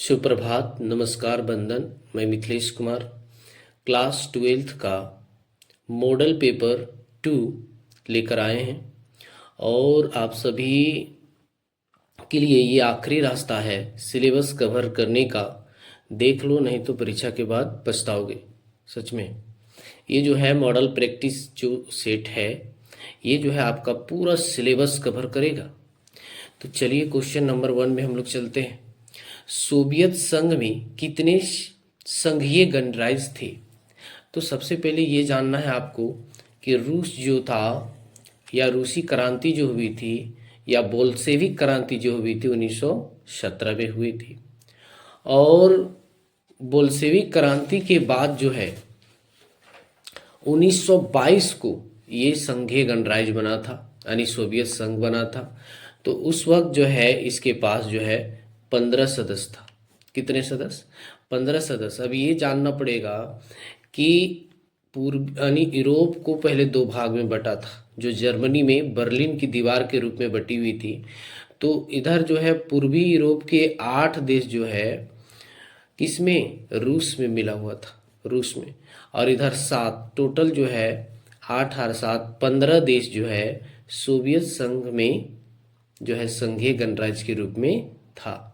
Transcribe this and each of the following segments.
सुप्रभात, नमस्कार, बंदन। मैं मिथिलेश कुमार क्लास 12th का मॉडल पेपर 2 लेकर आए हैं। और आप सभी के लिए ये आखिरी रास्ता है सिलेबस कवर करने का। देख लो, नहीं तो परीक्षा के बाद पछताओगे। सच में ये जो है मॉडल प्रैक्टिस जो सेट है, ये जो है आपका पूरा सिलेबस कवर करेगा। तो चलिए क्वेश्चन नंबर 1 में हम लोग चलते हैं। सोवियत संघ में कितने संघीय गणराज्य थे? तो सबसे पहले ये जानना है आपको कि रूस जो था, या रूसी क्रांति जो हुई थी, या बोल्शेविक क्रांति जो हुई थी 1917 में हुई थी। और बोल्शेविक क्रांति के बाद जो है 1922 को ये संघीय गणराज्य बना था, यानी सोवियत संघ बना था। तो उस वक्त जो है इसके पास जो है 15 सदस्य था। कितने सदस्य? 15 सदस्य। अब ये जानना पड़ेगा कि पूर्व यानी यूरोप को पहले दो भाग में बटा था, जो जर्मनी में बर्लिन की दीवार के रूप में बटी हुई थी। तो इधर जो है पूर्वी यूरोप के 8 देश जो है किसमें? रूस में मिला हुआ था, रूस में। और इधर 7 टोटल जो है 8 और 7 15 देश जो है सोवियत संघ में जो है संघीय गणराज्य के रूप में था।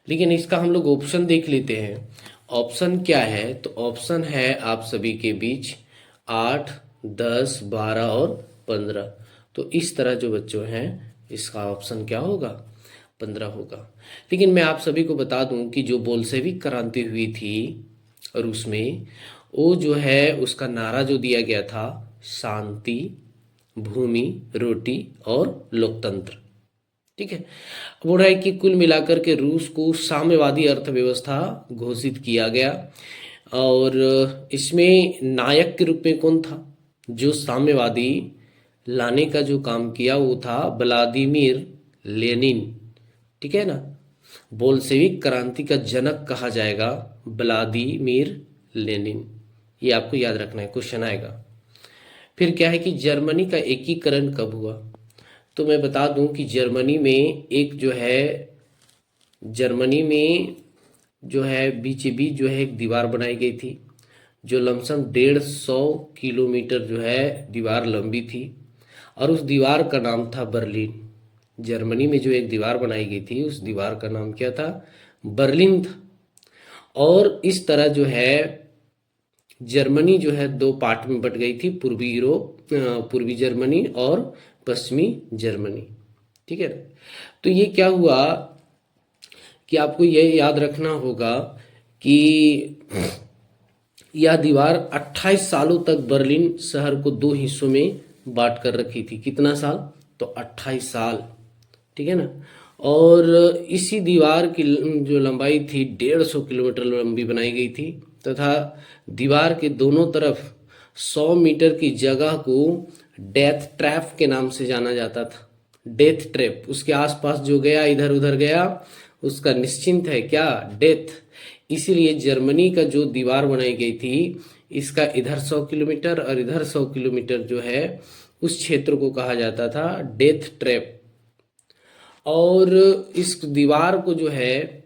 लेकिन इसका हम लोग ऑप्शन देख लेते हैं। ऑप्शन क्या है? तो ऑप्शन है आप सभी के बीच 8, 10, 12 और 15। तो इस तरह जो बच्चों हैं इसका ऑप्शन क्या होगा? 15 होगा। लेकिन मैं आप सभी को बता दूं कि जो बोल्शेविक क्रांति हुई थी रूस में, वो जो है उसका नारा जो दिया गया था, शांति, भूमि, रोटी और लोकतंत्र। ठीक है। बोल रहा है कि कुल मिलाकर के रूस को साम्यवादी अर्थव्यवस्था घोषित किया गया। और इसमें नायक के रूप में कौन था? जो साम्यवादी लाने का जो काम किया वो था व्लादिमीर लेनिन। ठीक है ना। बोल्शेविक क्रांति का जनक कहा जाएगा व्लादिमीर लेनिन। ये आपको याद रखना है, क्वेश्चन आएगा। फिर क्या है कि जर्मनी का एकीकरण कब हुआ? तो मैं बता दूं कि जर्मनी में एक जो है, जर्मनी में जो है बीचे बीच जो है एक दीवार बनाई गई थी, जो लमसम 150 किलोमीटर जो है दीवार लंबी थी। और उस दीवार का नाम था बर्लिन। जर्मनी में जो एक दीवार बनाई गई थी, उस दीवार का नाम क्या था? बर्लिन था। और इस तरह जो है जर्मनी जो है 2 पार्ट में बट गई थी, पूर्वी यूरोप, पूर्वी जर्मनी और पश्चिमी जर्मनी। ठीक है। तो ये क्या हुआ कि आपको ये याद रखना होगा कि यह दीवार 28 सालों तक बर्लिन शहर को 2 हिस्सों में बांट कर रखी थी। कितना साल? तो 28 साल। ठीक है ना। और इसी दीवार की जो लंबाई थी 150 किलोमीटर लंबी बनाई गई थी, तथा दीवार के दोनों तरफ 100 मीटर की जगह को डेथ ट्रैप के नाम से जाना जाता था। डेथ ट्रैप, उसके आसपास जो गया, इधर उधर गया, उसका निश्चिंत है क्या? डेथ। इसीलिए जर्मनी का जो दीवार बनाई गई थी, इसका इधर 100 किलोमीटर और इधर 100 किलोमीटर जो है उस क्षेत्र को कहा जाता था डेथ ट्रैप। और इस दीवार को जो है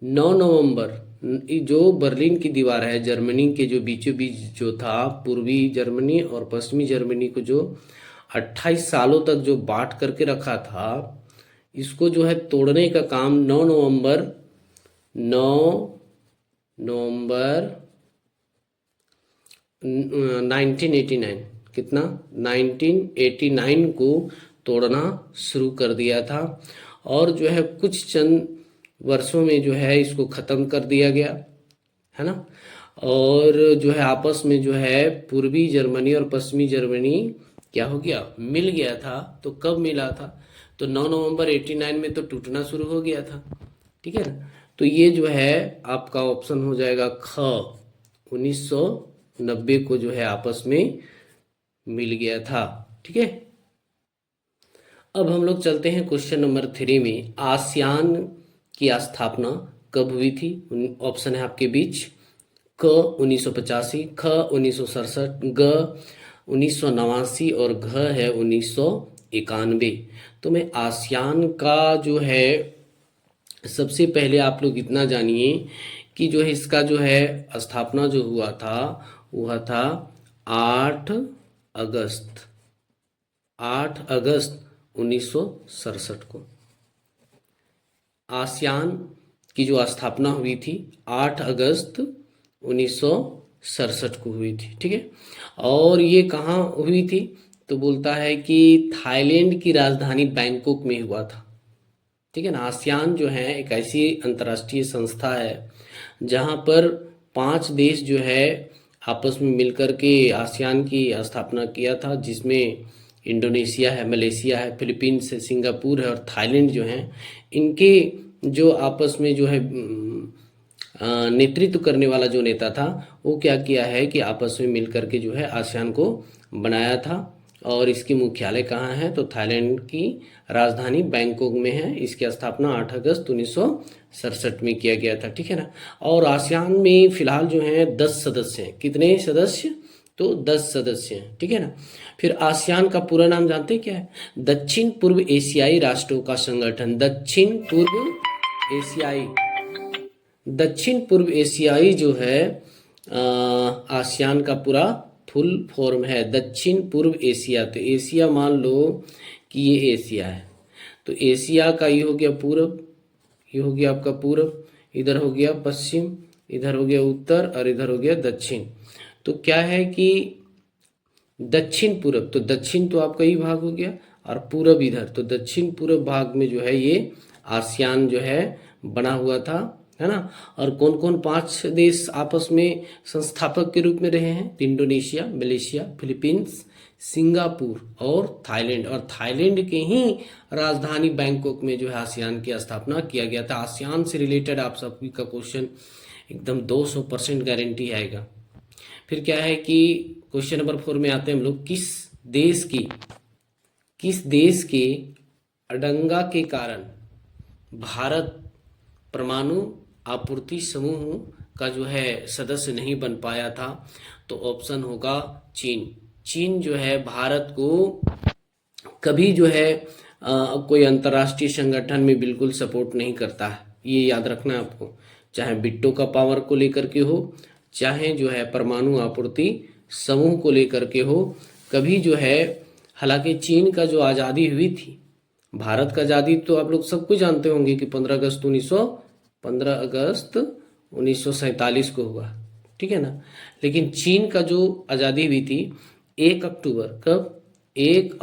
9 नवंबर, जो बर्लिन की दीवार है, जर्मनी के जो बीचों बीच जो था पूर्वी जर्मनी और पश्चिमी जर्मनी को जो 28 सालों तक जो बांट करके रखा था, इसको जो है तोड़ने का काम 9 नवंबर 1989, कितना? 1989 को तोड़ना शुरू कर दिया था। और जो है कुछ चंद वर्षों में जो है इसको ख़त्म कर दिया गया, है ना। और जो है आपस में जो है पूर्वी जर्मनी और पश्चिमी जर्मनी क्या हो गया? मिल गया था। तो कब मिला था? तो 9 नवंबर 89 में तो टूटना शुरू हो गया था। ठीक है ना। तो ये जो है आपका ऑप्शन हो जाएगा ख। 1990 को जो है आपस में मिल गया था। ठीक है। अब हम लोग चलते हैं क्वेश्चन नंबर 3 में। आसियान की स्थापना कब हुई थी? ऑप्शन है आपके बीच क 1985, ख 1967, ग 1989 और घ है 1991। तो मैं आसियान का जो है सबसे पहले आप लोग इतना जानिए कि जो है इसका जो है स्थापना जो हुआ था वह था 8 अगस्त 8 अगस्त 1967 को। आसियान की जो स्थापना हुई थी 8 अगस्त 1967 को हुई थी, ठीक है। और ये कहाँ हुई थी, तो बोलता है कि थाईलैंड की राजधानी बैंकॉक में हुआ था, ठीक है ना। आसियान जो है एक ऐसी अंतर्राष्ट्रीय संस्था है जहाँ पर 5 देश जो है आपस में मिलकर के आसियान की स्थापना किया था, जिसमें इंडोनेशिया है, मलेशिया है, फिलीपींस है, सिंगापुर है और थाईलैंड जो है। इनके जो आपस में जो है नेतृत्व करने वाला जो नेता था वो क्या किया है कि आपस में मिलकर के जो है आसियान को बनाया था। और इसकी मुख्यालय कहाँ है, तो थाईलैंड की राजधानी बैंकॉक में है। इसकी स्थापना 8 अगस्त 1967 में किया गया था, ठीक है ना। और आसियान में फिलहाल जो है 10 सदस्य हैं। कितने सदस्य, तो 10 सदस्य हैं, ठीक है ना। फिर आसियान का पूरा नाम जानते हैं क्या है, दक्षिण पूर्व एशियाई राष्ट्रों का संगठन। दक्षिण पूर्व एशियाई जो है आसियान का पूरा फुल फॉर्म है दक्षिण पूर्व एशिया। तो एशिया मान लो कि ये एशिया है, तो एशिया का ये हो गया पूर्व, ये हो गया आपका पूर्व, इधर हो गया पश्चिम, इधर हो गया उत्तर और इधर हो गया दक्षिण। तो क्या है कि दक्षिण पूर्व, तो दक्षिण तो आपका ही भाग हो गया और पूर्व इधर, तो दक्षिण पूर्व भाग में जो है ये आसियान जो है बना हुआ था, है ना। और कौन कौन 5 देश आपस में संस्थापक के रूप में रहे हैं, तो इंडोनेशिया, मलेशिया, फिलीपींस, सिंगापुर और थाईलैंड। और थाईलैंड के ही राजधानी बैंकॉक में जो है आसियान की स्थापना किया गया था। आसियान से रिलेटेड आप सभी का क्वेश्चन एकदम 200% गारंटी आएगा। फिर क्या है कि क्वेश्चन नंबर 4 में आते हैं हम लोग, किस देश के अड़ंगा के कारण भारत परमाणु आपूर्ति समूह का जो है सदस्य नहीं बन पाया था, तो ऑप्शन होगा चीन। चीन जो है भारत को कभी जो है कोई अंतर्राष्ट्रीय संगठन में बिल्कुल सपोर्ट नहीं करता है, ये याद रखना है आपको। चाहे बिट्टो का पावर को लेकर के हो, चाहे जो है परमाणु आपूर्ति समूह को लेकर के हो, कभी जो है, हालांकि चीन का जो आज़ादी हुई थी, भारत का आज़ादी तो आप लोग सब कुछ जानते होंगे कि 15 अगस्त 1947 को हुआ, ठीक है ना। लेकिन चीन का जो आज़ादी हुई थी 1 अक्टूबर, कब, 1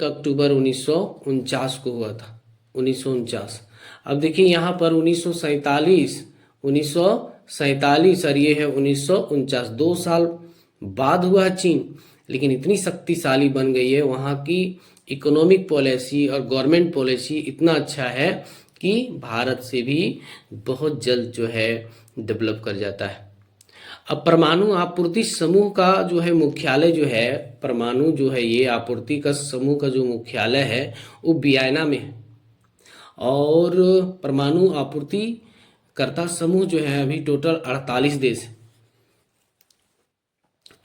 अक्टूबर 1949 को हुआ था, 1949। अब देखिए यहाँ पर 1947 और ये है 1949, 2 साल बाद हुआ है चीन, लेकिन इतनी शक्तिशाली बन गई है, वहाँ की इकोनॉमिक पॉलिसी और गवर्नमेंट पॉलिसी इतना अच्छा है कि भारत से भी बहुत जल्द जो है डेवलप कर जाता है। अब परमाणु आपूर्ति समूह का जो है मुख्यालय जो है, परमाणु जो है ये आपूर्ति का समूह का जो मुख्यालय है वो वियना में है। और परमाणु आपूर्ति कर्ता समूह जो है अभी टोटल 48 देश है,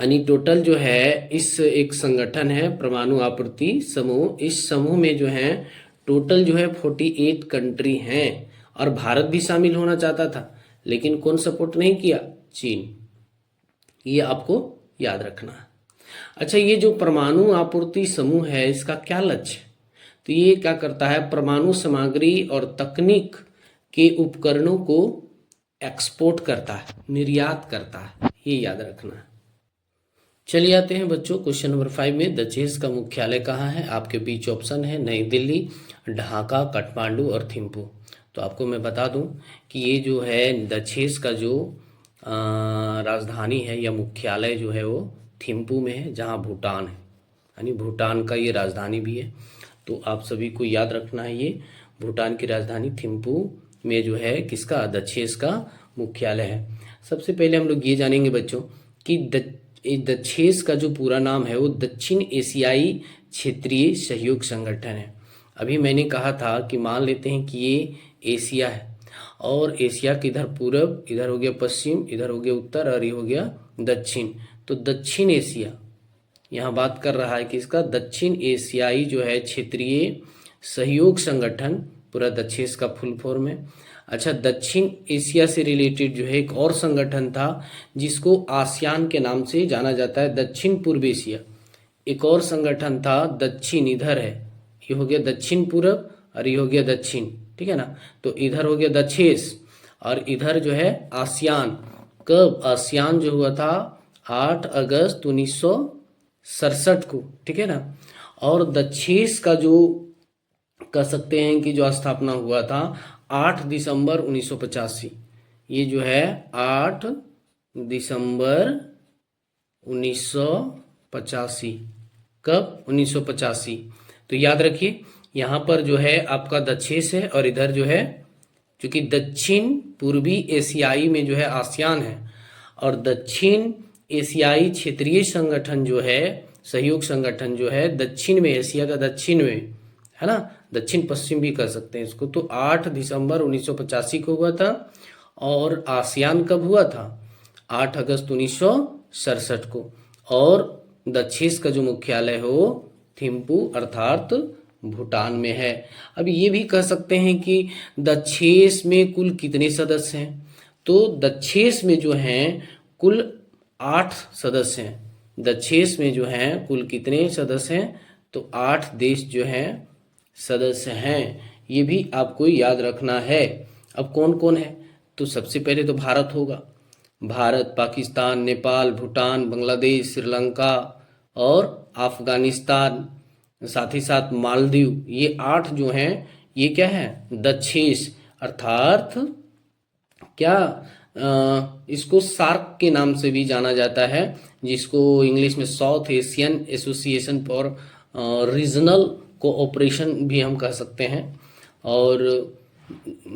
यानी टोटल जो है इस एक संगठन है परमाणु आपूर्ति समूह, इस समूह में जो है टोटल जो है 48 कंट्री हैं। और भारत भी शामिल होना चाहता था, लेकिन कौन सपोर्ट नहीं किया, चीन। ये आपको याद रखना है। अच्छा, ये जो परमाणु आपूर्ति समूह है इसका क्या लक्ष्य है, तो ये क्या करता है, परमाणु सामग्री और तकनीक के उपकरणों को एक्सपोर्ट करता है, निर्यात करता है, ये याद रखना है। चलिए आते हैं बच्चों क्वेश्चन नंबर 5 में, डचेस का मुख्यालय कहाँ है। आपके बीच ऑप्शन है नई दिल्ली, ढाका, काठमांडू और थिम्पू। तो आपको मैं बता दूं कि ये जो है डचेस का जो राजधानी है या मुख्यालय जो है वो थिम्पू में है, जहाँ भूटान है, यानी भूटान का ये राजधानी भी है। तो आप सभी को याद रखना है, ये भूटान की राजधानी थिम्पू में जो है किसका, डचेस का मुख्यालय है। सबसे पहले हम लोग ये जानेंगे बच्चों कि डचेस का जो पूरा नाम है वो दक्षिण एशियाई क्षेत्रीय सहयोग संगठन है। अभी मैंने कहा था कि मान लेते हैं कि ये एशिया है, और एशिया के इधर पूरब, इधर हो गया पश्चिम, इधर हो गया उत्तर और ये हो गया दक्षिण। तो दक्षिण एशिया यहाँ बात कर रहा है कि इसका दक्षिण एशियाई जो है क्षेत्रीय सहयोग संगठन पूरा दक्षेस का फुल फॉर्म है। अच्छा, दक्षिण एशिया से रिलेटेड जो है एक और संगठन था जिसको आसियान के नाम से जाना जाता है, दक्षिण पूर्व एशिया। एक और संगठन था दक्षिण, इधर है, ये हो गया दक्षिण पूर्व और ये हो गया दक्षिण, ठीक है ना। तो इधर हो गया दक्षेस और इधर जो है आसियान। कब आसियान जो हुआ था 8 अगस्त 1967 को, ठीक है ना। और दक्षेस का जो कह सकते हैं कि जो स्थापना हुआ था 8 दिसंबर 1985। ये जो है 8 दिसंबर 1985। कब? 1985। तो याद रखिए यहाँ पर जो है आपका दक्षेस है और इधर जो है, क्योंकि दक्षिण पूर्वी एशियाई में जो है आसियान है और दक्षिण एशियाई क्षेत्रीय संगठन जो है, सहयोग संगठन जो है दक्षिण में, एशिया का दक्षिण में है ना, दक्षिण पश्चिम भी कर सकते हैं इसको। तो 8 दिसंबर 1985 को हुआ था और आसियान कब हुआ था? 8 अगस्त 1967 को। और दक्षेस का जो मुख्यालय हो थिम्पू अर्थात भूटान में है। अब ये भी कह सकते हैं कि दक्षेस में कुल कितने सदस्य हैं? तो दक्षेस में जो हैं कुल 8 सदस्य हैं। दक्षेस में जो हैं कुल कितने सदस्य हैं? तो 8 देश जो हैं सदस्य हैं। ये भी आपको याद रखना है। अब कौन कौन है? तो सबसे पहले तो भारत होगा, भारत, पाकिस्तान, नेपाल, भूटान, बांग्लादेश, श्रीलंका और अफगानिस्तान, साथ ही साथ मालदीव। ये 8 जो हैं ये क्या है? दक्षेस अर्थात क्या इसको सार्क के नाम से भी जाना जाता है, जिसको इंग्लिश में south Asian association for regional cooperation भी हम कह सकते हैं। और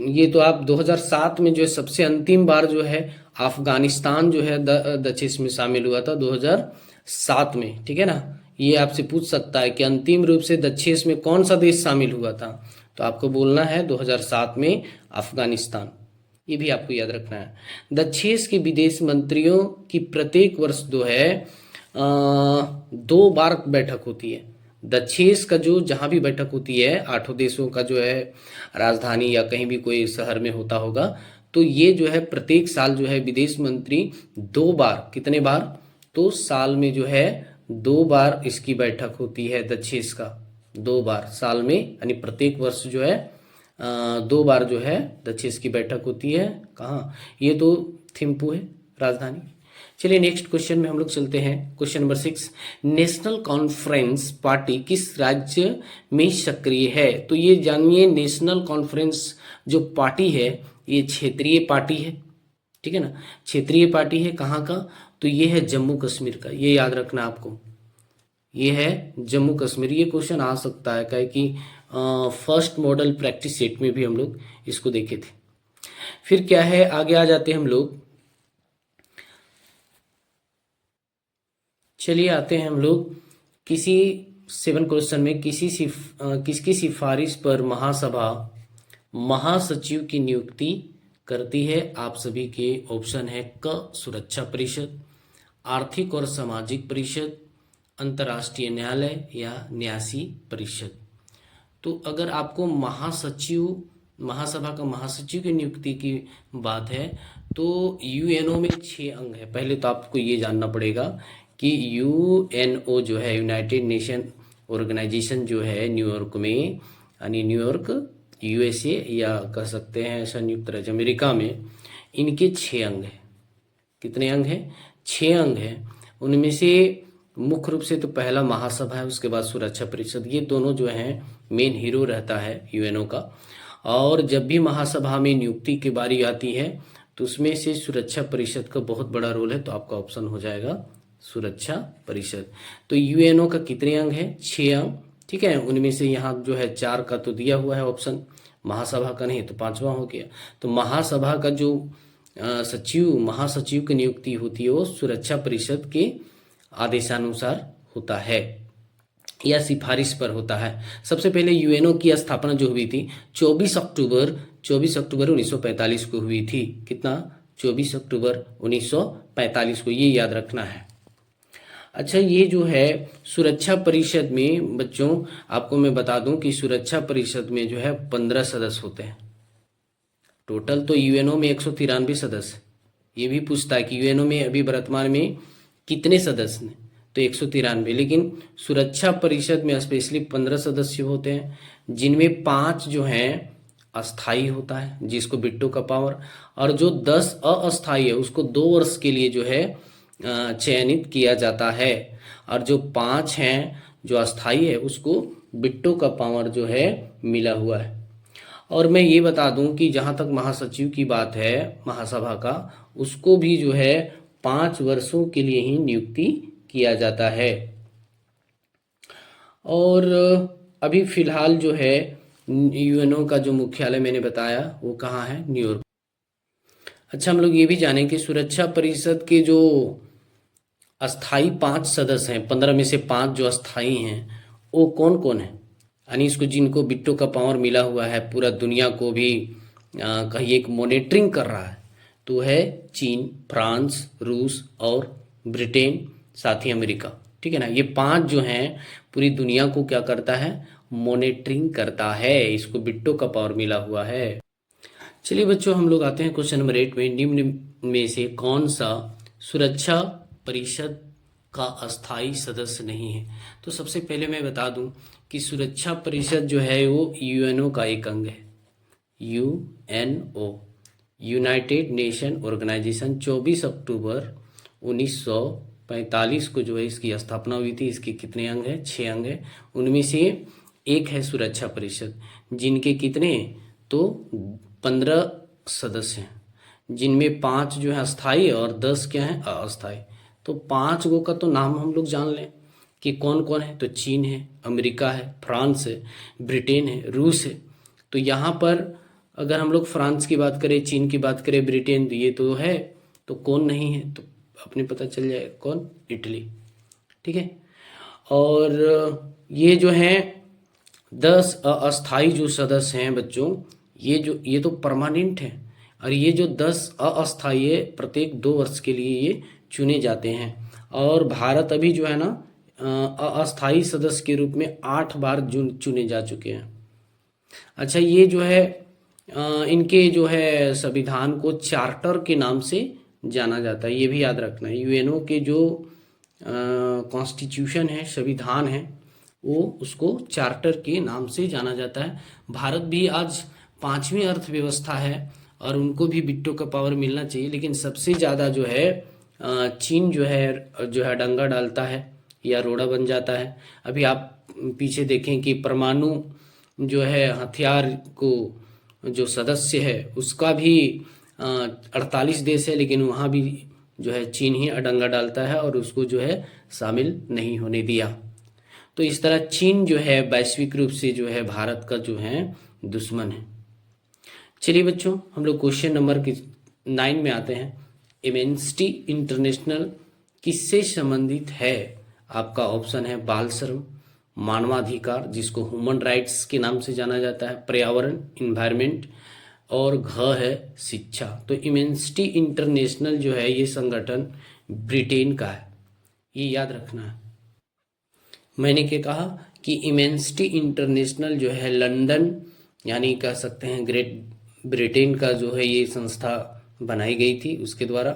ये तो आप 2007 में जो है सबसे अंतिम बार जो है अफगानिस्तान जो है दक्षेस में शामिल हुआ था 2007 में, ठीक है ना। ये आपसे पूछ सकता है कि अंतिम रूप से दक्षेस में कौन सा देश शामिल हुआ था, तो आपको बोलना है 2007 में अफगानिस्तान। ये भी आपको याद रखना है। दक्षेस के विदेश मंत्रियों की प्रत्येक वर्ष जो है 2 बार बैठक होती है। दक्षेस का जो जहाँ भी बैठक होती है 8 देशों का जो है राजधानी या कहीं भी कोई शहर में होता होगा, तो ये जो है प्रत्येक साल जो है विदेश मंत्री 2 बार, कितने बार? तो साल में जो है 2 बार इसकी बैठक होती है दक्षेस का, 2 बार साल में, यानी प्रत्येक वर्ष जो है 2 बार जो है दक्षेस की बैठक होती है। कहाँ? ये तो थिम्पू है राजधानी। चलिए नेक्स्ट क्वेश्चन में हम लोग चलते हैं। Question number 6, national conference party किस राज्य में सक्रिय है? तो ये जानिए, नेशनल कॉन्फ्रेंस जो पार्टी है ये क्षेत्रीय पार्टी है, ठीक है ना, क्षेत्रीय पार्टी है। कहाँ का? तो ये है जम्मू कश्मीर का, ये याद रखना आपको, ये है जम्मू कश्मीर। ये क्वेश्चन आ सकता है क्या कि फर्स्ट मॉडल प्रैक्टिस सेट में भी हम लोग इसको देखे थे। फिर क्या है, आगे आ जाते हैं हम लोग। चलिए आते हैं हम लोग किसी 7 क्वेश्चन में, किसकी सिफारिश पर महासभा महासचिव की नियुक्ति करती है? आप सभी के ऑप्शन है क सुरक्षा परिषद, आर्थिक और सामाजिक परिषद, अंतर्राष्ट्रीय न्यायालय या न्यासी परिषद। तो अगर आपको महासभा का महासचिव की नियुक्ति की बात है तो यूएनओ में 6 अंग है। पहले तो आपको ये जानना पड़ेगा कि यूएनओ जो है यूनाइटेड नेशन ऑर्गेनाइजेशन जो है न्यूयॉर्क में, यानी न्यूयॉर्क यूएसए या कह सकते हैं संयुक्त राज्य अमेरिका में, इनके 6 अंग हैं। कितने अंग हैं? 6 अंग हैं। उनमें से मुख्य रूप से तो पहला महासभा है, उसके बाद सुरक्षा परिषद। ये दोनों जो हैं मेन हीरो रहता है यूएनओ का। और जब भी महासभा में नियुक्ति की बारी आती है तो उसमें से सुरक्षा परिषद का बहुत बड़ा रोल है, तो आपका ऑप्शन हो जाएगा सुरक्षा परिषद। तो यूएनओ का कितने अंग है? 6 अंग, ठीक है। उनमें से यहाँ जो है 4 का तो दिया हुआ है ऑप्शन, महासभा का नहीं, तो 5वां हो गया। तो महासभा का जो महासचिव की नियुक्ति होती है वो सुरक्षा परिषद के आदेशानुसार होता है या सिफारिश पर होता है। सबसे पहले यूएनओ की स्थापना जो हुई थी 24 अक्टूबर 1945 को हुई थी। कितना? 24 अक्टूबर 1945 को, ये याद रखना है। अच्छा, ये जो है सुरक्षा परिषद में बच्चों, आपको मैं बता दूं कि सुरक्षा परिषद में जो है 15 सदस्य होते हैं टोटल। तो यूएनओ में 193 सदस्य, ये भी पूछता है कि यूएनओ में अभी वर्तमान में कितने सदस्य हैं, तो 193। लेकिन सुरक्षा परिषद में स्पेशली 15 सदस्य होते हैं, जिनमें 5 जो हैं अस्थाई होता है, जिसको बिट्टो का पावर, और जो 10 अस्थाई है उसको 2 वर्ष के लिए जो है चयनित किया जाता है, और जो 5 हैं जो अस्थाई है उसको बिट्टो का पावर जो है मिला हुआ है। और मैं ये बता दूं कि जहां तक महासचिव की बात है महासभा का, उसको भी जो है 5 वर्षों के लिए ही नियुक्ति किया जाता है। और अभी फिलहाल जो है यूएनओ का जो मुख्यालय मैंने बताया वो कहाँ है, न्यूयॉर्क। अच्छा, हम लोग ये भी जानें कि सुरक्षा परिषद के जो अस्थाई 5 सदस्य हैं, 15 में से 5 जो अस्थाई हैं वो कौन कौन है, यानी इसको जिनको बिट्टो का पावर मिला हुआ है, पूरा दुनिया को भी कहीं एक मॉनिटरिंग कर रहा है, तो है चीन, फ्रांस, रूस और ब्रिटेन, साथ ही अमेरिका। ठीक है ना, ये 5 जो हैं पूरी दुनिया को क्या करता है, मॉनिटरिंग करता है, इसको बिट्टो का पावर मिला हुआ है। चलिए बच्चों, हम लोग आते हैं क्वेश्चन नंबर 8 में। निम्न में से कौन सा सुरक्षा परिषद का अस्थाई सदस्य नहीं है? तो सबसे पहले मैं बता दूं कि सुरक्षा परिषद जो है वो यूएनओ का एक अंग है। यूएनओ, यूनाइटेड नेशन ऑर्गेनाइजेशन, 24 अक्टूबर 1945 को जो है इसकी स्थापना हुई थी। इसके कितने अंग हैं? 6 अंग हैं। उनमें से एक है सुरक्षा परिषद, जिनके कितने, तो 15 सदस्य हैं, जिनमें 5 जो है अस्थाई और 10 क्या हैं, अस्थाई। तो 5 गो का तो नाम हम लोग जान लें कि कौन कौन है। तो चीन है, अमेरिका है, फ्रांस है, ब्रिटेन है, रूस है। तो यहाँ पर अगर हम लोग फ्रांस की बात करें, चीन की बात करें, ब्रिटेन, तो ये तो है, तो कौन नहीं है, तो अपने पता चल जाए कौन, इटली। ठीक है। और ये जो है 10 अस्थाई जो सदस्य हैं बच्चों, ये तो परमानेंट है, और ये जो 10 अस्थाई है प्रत्येक 2 वर्ष के लिए ये चुने जाते हैं। और भारत अभी जो है ना अस्थाई सदस्य के रूप में 8 बार चुने जा चुके हैं। अच्छा, ये जो है इनके जो है संविधान को चार्टर के नाम से जाना जाता है, ये भी याद रखना है। यूएनओ के जो कॉन्स्टिट्यूशन है, संविधान है, वो उसको चार्टर के नाम से जाना जाता है। भारत भी आज 5वीं अर्थव्यवस्था है और उनको भी बिट्टो का पावर मिलना चाहिए, लेकिन सबसे ज़्यादा जो है चीन जो है डंगा डालता है या रोड़ा बन जाता है। अभी आप पीछे देखें कि परमाणु जो है हथियार को जो सदस्य है उसका भी 48 देश है, लेकिन वहाँ भी जो है चीन ही अडंगा डालता है और उसको जो है शामिल नहीं होने दिया। तो इस तरह चीन जो है वैश्विक रूप से जो है भारत का जो है दुश्मन है। चलिए बच्चों, हम लोग क्वेश्चन नंबर 9 में आते हैं। एम्नेस्टी इंटरनेशनल किससे संबंधित है? आपका ऑप्शन है बाल श्रम, मानवाधिकार जिसको ह्यूमन राइट्स के नाम से जाना जाता है, पर्यावरण इन्वायरमेंट, और घ है शिक्षा। तो एम्नेस्टी इंटरनेशनल जो है ये संगठन ब्रिटेन का है, ये याद रखना है। मैंने क्या कहा कि एम्नेस्टी इंटरनेशनल जो है लंदन, यानी कह सकते हैं ग्रेट ब्रिटेन का जो है ये संस्था बनाई गई थी उसके द्वारा।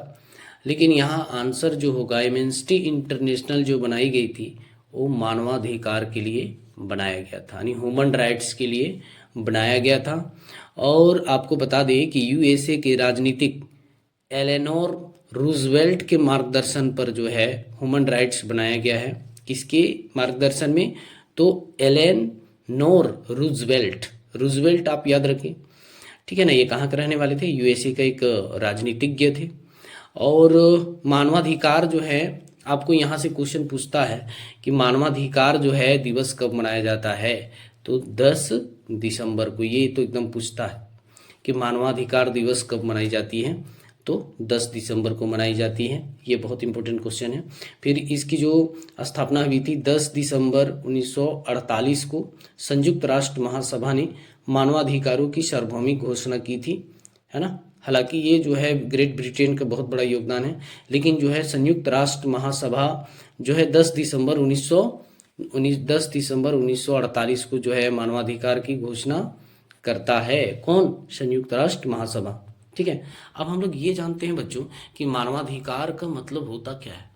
लेकिन यहाँ आंसर जो होगा, एम्नेस्टी इंटरनेशनल जो बनाई गई थी वो मानवाधिकार के लिए बनाया गया था, यानी ह्यूमन राइट्स के लिए बनाया गया था। और आपको बता दें कि यूएसए के राजनीतिक एलेनोर रूजवेल्ट के मार्गदर्शन पर जो है ह्यूमन राइट्स बनाया गया है। किसके मार्गदर्शन में? तो एलेनोर रूजवेल्ट आप याद रखें। ठीक है ना, ये कहाँ के रहने वाले थे? यूएसए का एक राजनीतिज्ञ थे। और मानवाधिकार जो है, आपको यहाँ से क्वेश्चन पूछता है कि मानवाधिकार जो है दिवस कब मनाया जाता है? तो 10 दिसंबर को। ये तो एकदम पूछता है कि मानवाधिकार दिवस कब मनाई जाती है, तो 10 दिसंबर को मनाई जाती है। ये बहुत इंपॉर्टेंट क्वेश्चन है। फिर इसकी जो स्थापना हुई थी 10 दिसंबर 1948 को संयुक्त राष्ट्र महासभा ने मानवाधिकारों की सार्वभौमिक घोषणा की थी, है ना। हालांकि ये जो है ग्रेट ब्रिटेन का बहुत बड़ा योगदान है, लेकिन जो है संयुक्त राष्ट्र महासभा जो है 10 दिसंबर 1948 को जो है मानवाधिकार की घोषणा करता है। कौन? संयुक्त राष्ट्र महासभा। ठीक है, अब हम लोग ये जानते हैं बच्चों कि मानवाधिकार का मतलब होता क्या है।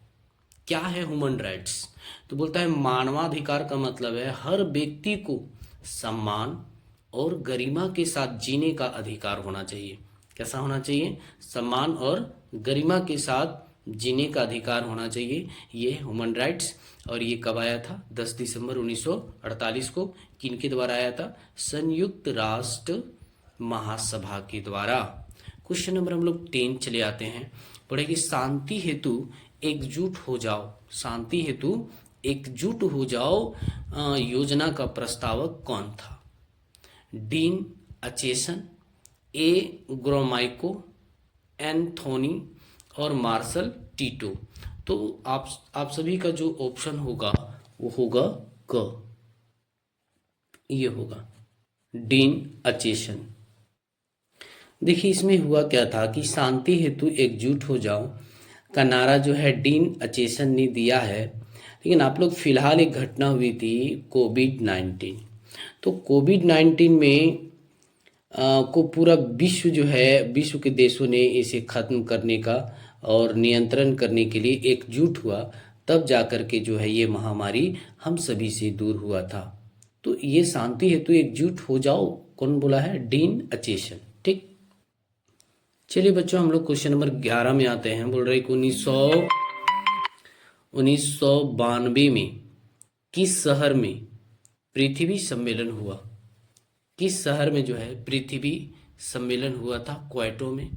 क्या है ह्यूमन राइट्स? तो बोलता है मानवाधिकार का मतलब है हर व्यक्ति को सम्मान और गरिमा के साथ जीने का अधिकार होना चाहिए। कैसा होना चाहिए? सम्मान और गरिमा के साथ जीने का अधिकार होना चाहिए, ये ह्यूमन राइट्स। और ये कब आया था? 10 दिसंबर 1948 को। किनके द्वारा आया था? संयुक्त राष्ट्र महासभा के द्वारा। क्वेश्चन नंबर हम लोग 10 चले आते हैं। पढ़ेगी शांति हेतु एकजुट हो जाओ। शांति हेतु एकजुट हो जाओ योजना का प्रस्तावक कौन था? डीन अचेसन, ए ग्रोमाइको, एंथोनी और मार्शल टीटो। तो आप सभी का जो ऑप्शन होगा वो होगा क, ये होगा डीन अचेसन। देखिए इसमें हुआ क्या था कि शांति हेतु एकजुट हो जाओ का नारा जो है डीन अचेसन ने दिया है, लेकिन आप लोग फिलहाल एक घटना हुई थी कोविड-19। तो कोविड-19 में को पूरा विश्व जो है, विश्व के देशों ने इसे खत्म करने का और नियंत्रण करने के लिए एकजुट हुआ, तब जाकर के जो है ये महामारी हम सभी से दूर हुआ था। तो ये शांति हेतु एकजुट हो जाओ कौन बोला है? डीन अचेसन। ठीक, चलिए बच्चों हम लोग क्वेश्चन नंबर 11 में आते हैं। बोल रहे कि 1992 में किस शहर में पृथ्वी सम्मेलन हुआ? किस शहर में जो है पृथ्वी सम्मेलन हुआ था? क्वेटो में,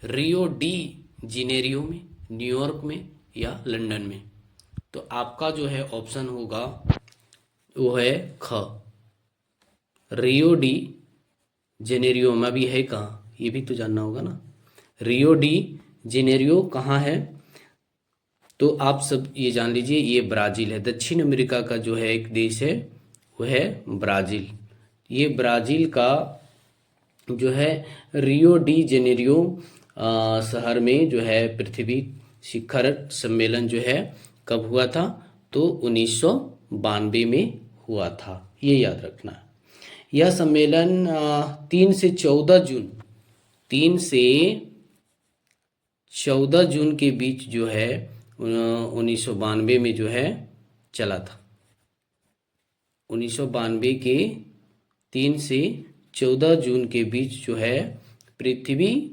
रियो डी जेनेरियो में, न्यूयॉर्क में या लंदन में? तो आपका जो है ऑप्शन होगा वो है ख, रियो डी जेनेरियो में भी है। कहाँ? ये भी तो जानना होगा ना। रियो डी जेनेरियो कहाँ है? तो आप सब ये जान लीजिए ये ब्राज़ील है। दक्षिण अमेरिका का जो है एक देश है वो है ब्राज़ील। ये ब्राज़ील का जो है रियो डी जेनेरियो शहर में जो है पृथ्वी शिखर सम्मेलन जो है कब हुआ था? तो 1992 में हुआ था, ये याद रखना। यह सम्मेलन 3 से 14 जून के बीच जो है 1992 में जो है चला था। 1992 के 3 से 14 जून के बीच जो है पृथ्वी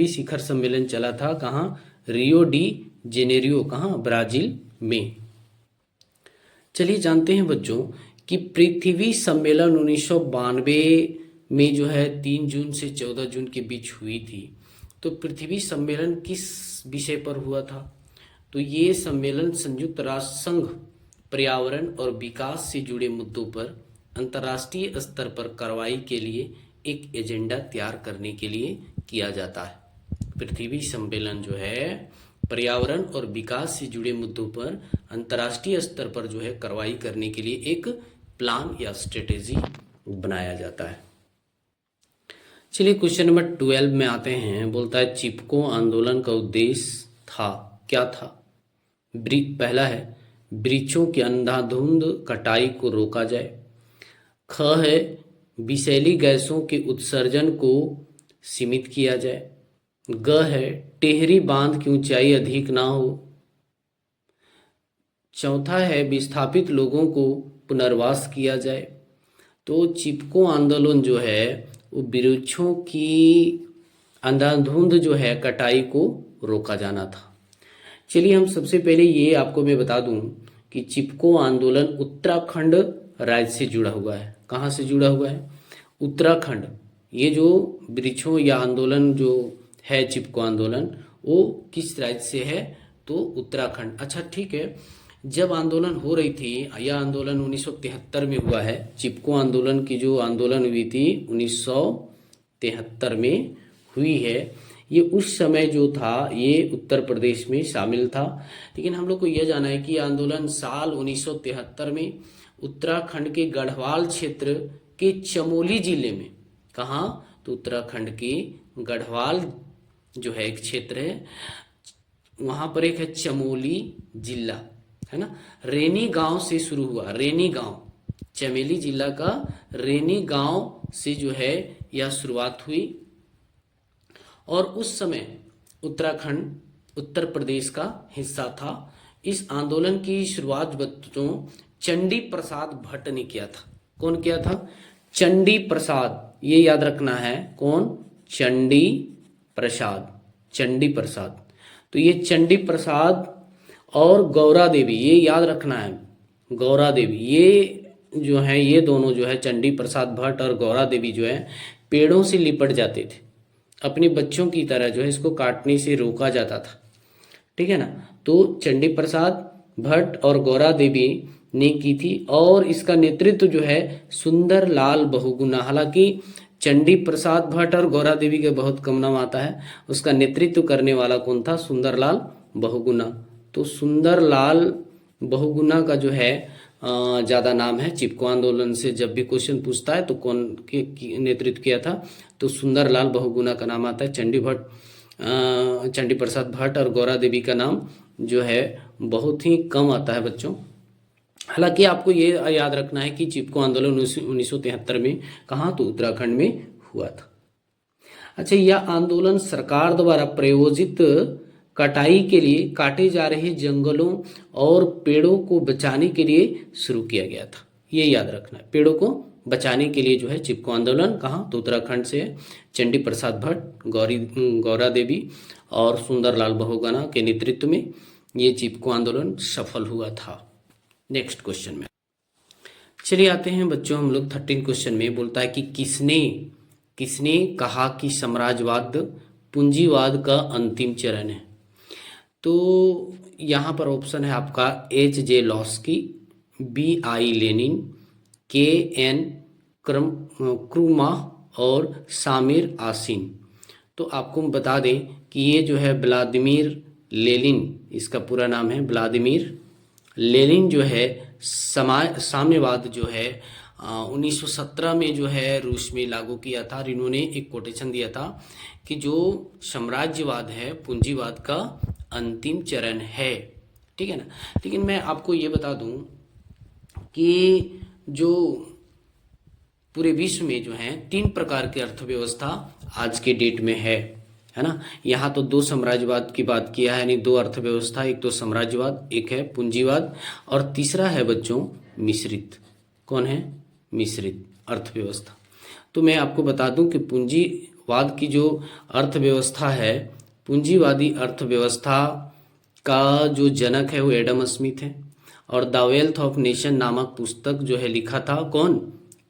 शिखर सम्मेलन चला था। कहाँ? Rio de Janeiro. कहाँ? ब्राज़ील में। चलिए जानते हैं बच्चों कि पृथ्वी सम्मेलन 1992 में जो है 3 जून से 14 जून के बीच हुई थी। तो पृथ्वी सम्मेलन किस विषय पर हुआ था? तो ये सम्मेलन संयुक्त राष्ट्र संघ पर्यावरण और विकास से जुड़े मुद्दों पर अंतर्राष्ट्रीय स्तर पर कार्रवाई के लिए एक एजेंडा तैयार करने के लिए किया जाता है। पृथ्वी सम्मेलन जो है पर्यावरण और विकास से जुड़े मुद्दों पर अंतर्राष्ट्रीय स्तर पर जो है कार्रवाई करने के लिए एक प्लान या स्ट्रेटेजी बनाया जाता है। चलिए क्वेश्चन नंबर 12 में आते हैं। बोलता है चिपको आंदोलन का उद्देश्य था, क्या था? पहला है वृक्षों की अंधाधुंध कटाई को रोका जाए। ख है विषैली गैसों के उत्सर्जन को सीमित किया जाए। ग है टेहरी बांध की ऊंचाई अधिक ना हो। चौथा है विस्थापित लोगों को पुनर्वास किया जाए। तो चिपको आंदोलन जो है वो वृक्षों की अंधाधुंध जो है कटाई को रोका जाना था। चलिए हम सबसे पहले ये आपको मैं बता दूं कि चिपको आंदोलन उत्तराखंड राज्य से जुड़ा हुआ है। कहाँ से जुड़ा हुआ है? उत्तराखंड। ये जो वृक्षों या आंदोलन जो है चिपको आंदोलन वो किस राज्य से है? तो उत्तराखंड। अच्छा ठीक है, जब आंदोलन हो रही थी, यह आंदोलन 1973 में हुआ है। चिपको आंदोलन की जो आंदोलन हुई थी 1973 में हुई है। ये उस समय जो था ये उत्तर प्रदेश में शामिल था। लेकिन हम लोग को यह जाना है कि आंदोलन साल 1973 में उत्तराखंड के गढ़वाल क्षेत्र के चमोली जिले में, कहाँ? तो उत्तराखंड की गढ़वाल जो है एक क्षेत्र है, वहां पर एक है चमोली जिला, है ना। रेनी गांव से शुरू हुआ, रेनी गांव, चमेली जिला का रेनी गांव से जो है यह शुरुआत हुई। और उस समय उत्तराखंड उत्तर प्रदेश का हिस्सा था। इस आंदोलन की शुरुआत बच्चों चंडी प्रसाद भट्ट ने किया था। कौन किया था? चंडी प्रसाद, ये याद रखना है। कौन? चंडी प्रसाद, चंडी प्रसाद। तो ये चंडी प्रसाद और गौरा देवी, ये याद रखना है। गौरा देवी, ये जो है, ये दोनों जो है, चंडी प्रसाद भट्ट और गौरा देवी जो है, पेड़ों से लिपट जाते थे। अपने बच्चों की तरह जो है इसको काटने से रोका जाता था, ठीक है ना। तो चंडी प्रसाद भट्ट और गौरा देवी ने की थी, और इसका नेतृत्व जो है सुंदर लाल बहुगुणा, हालांकि चंडी प्रसाद भट्ट और गौरा देवी के बहुत कम नाम आता है, उसका नेतृत्व करने वाला कौन था? सुंदरलाल बहुगुणा। तो सुंदरलाल बहुगुणा का जो है ज़्यादा नाम है। चिपको आंदोलन से जब भी क्वेश्चन पूछता है तो कौन के नेतृत्व किया था, तो सुंदरलाल बहुगुणा का नाम आता है। चंडी प्रसाद भट्ट और गौरा देवी का नाम जो है बहुत ही कम आता है बच्चों। हालांकि आपको ये याद रखना है कि चिपको आंदोलन 1973 में कहाँ? तो उत्तराखंड में हुआ था। अच्छा, यह आंदोलन सरकार द्वारा प्रायोजित कटाई के लिए काटे जा रहे जंगलों और पेड़ों को बचाने के लिए शुरू किया गया था। ये याद रखना है, पेड़ों को बचाने के लिए जो है चिपको आंदोलन कहाँ? तो उत्तराखंड से है। चंडी प्रसाद भट्ट, गौरा देवी और सुंदरलाल बहुगुणा के नेतृत्व में ये चिपको आंदोलन सफल हुआ था। नेक्स्ट क्वेश्चन में चलिए आते हैं बच्चों, हम लोग 13 क्वेश्चन में बोलता है कि किसने कहा कि साम्राज्यवाद पूंजीवाद का अंतिम चरण है। तो यहाँ पर ऑप्शन है आपका H.J. Laski, B.I. Lenin, K.N. क्रूमाह और सामिर आसिन। तो आपको हम बता दें कि ये जो है व्लादिमीर लेनिन, इसका पूरा नाम है व्लादिमीर लेनिन, जो है साम्यवाद जो है 1917 में जो है रूस में लागू किया था। और इन्होंने एक कोटेशन दिया था कि जो साम्राज्यवाद है पूंजीवाद का अंतिम चरण है, ठीक है ना। लेकिन मैं आपको ये बता दूं कि जो पूरे विश्व में जो है 3 प्रकार की अर्थव्यवस्था आज के डेट में है ना। यहाँ तो 2 साम्राज्यवाद की बात किया है, यानी 2 अर्थव्यवस्था, एक तो साम्राज्यवाद, एक है पूंजीवाद, और तीसरा है बच्चों मिश्रित। कौन है? मिश्रित अर्थव्यवस्था। तो मैं आपको बता दूं कि पूंजीवाद की जो अर्थव्यवस्था है, पूंजीवादी अर्थव्यवस्था का जो जनक है वो एडम स्मिथ है, और द वेल्थ ऑफ नेशन नामक पुस्तक जो है लिखा था कौन?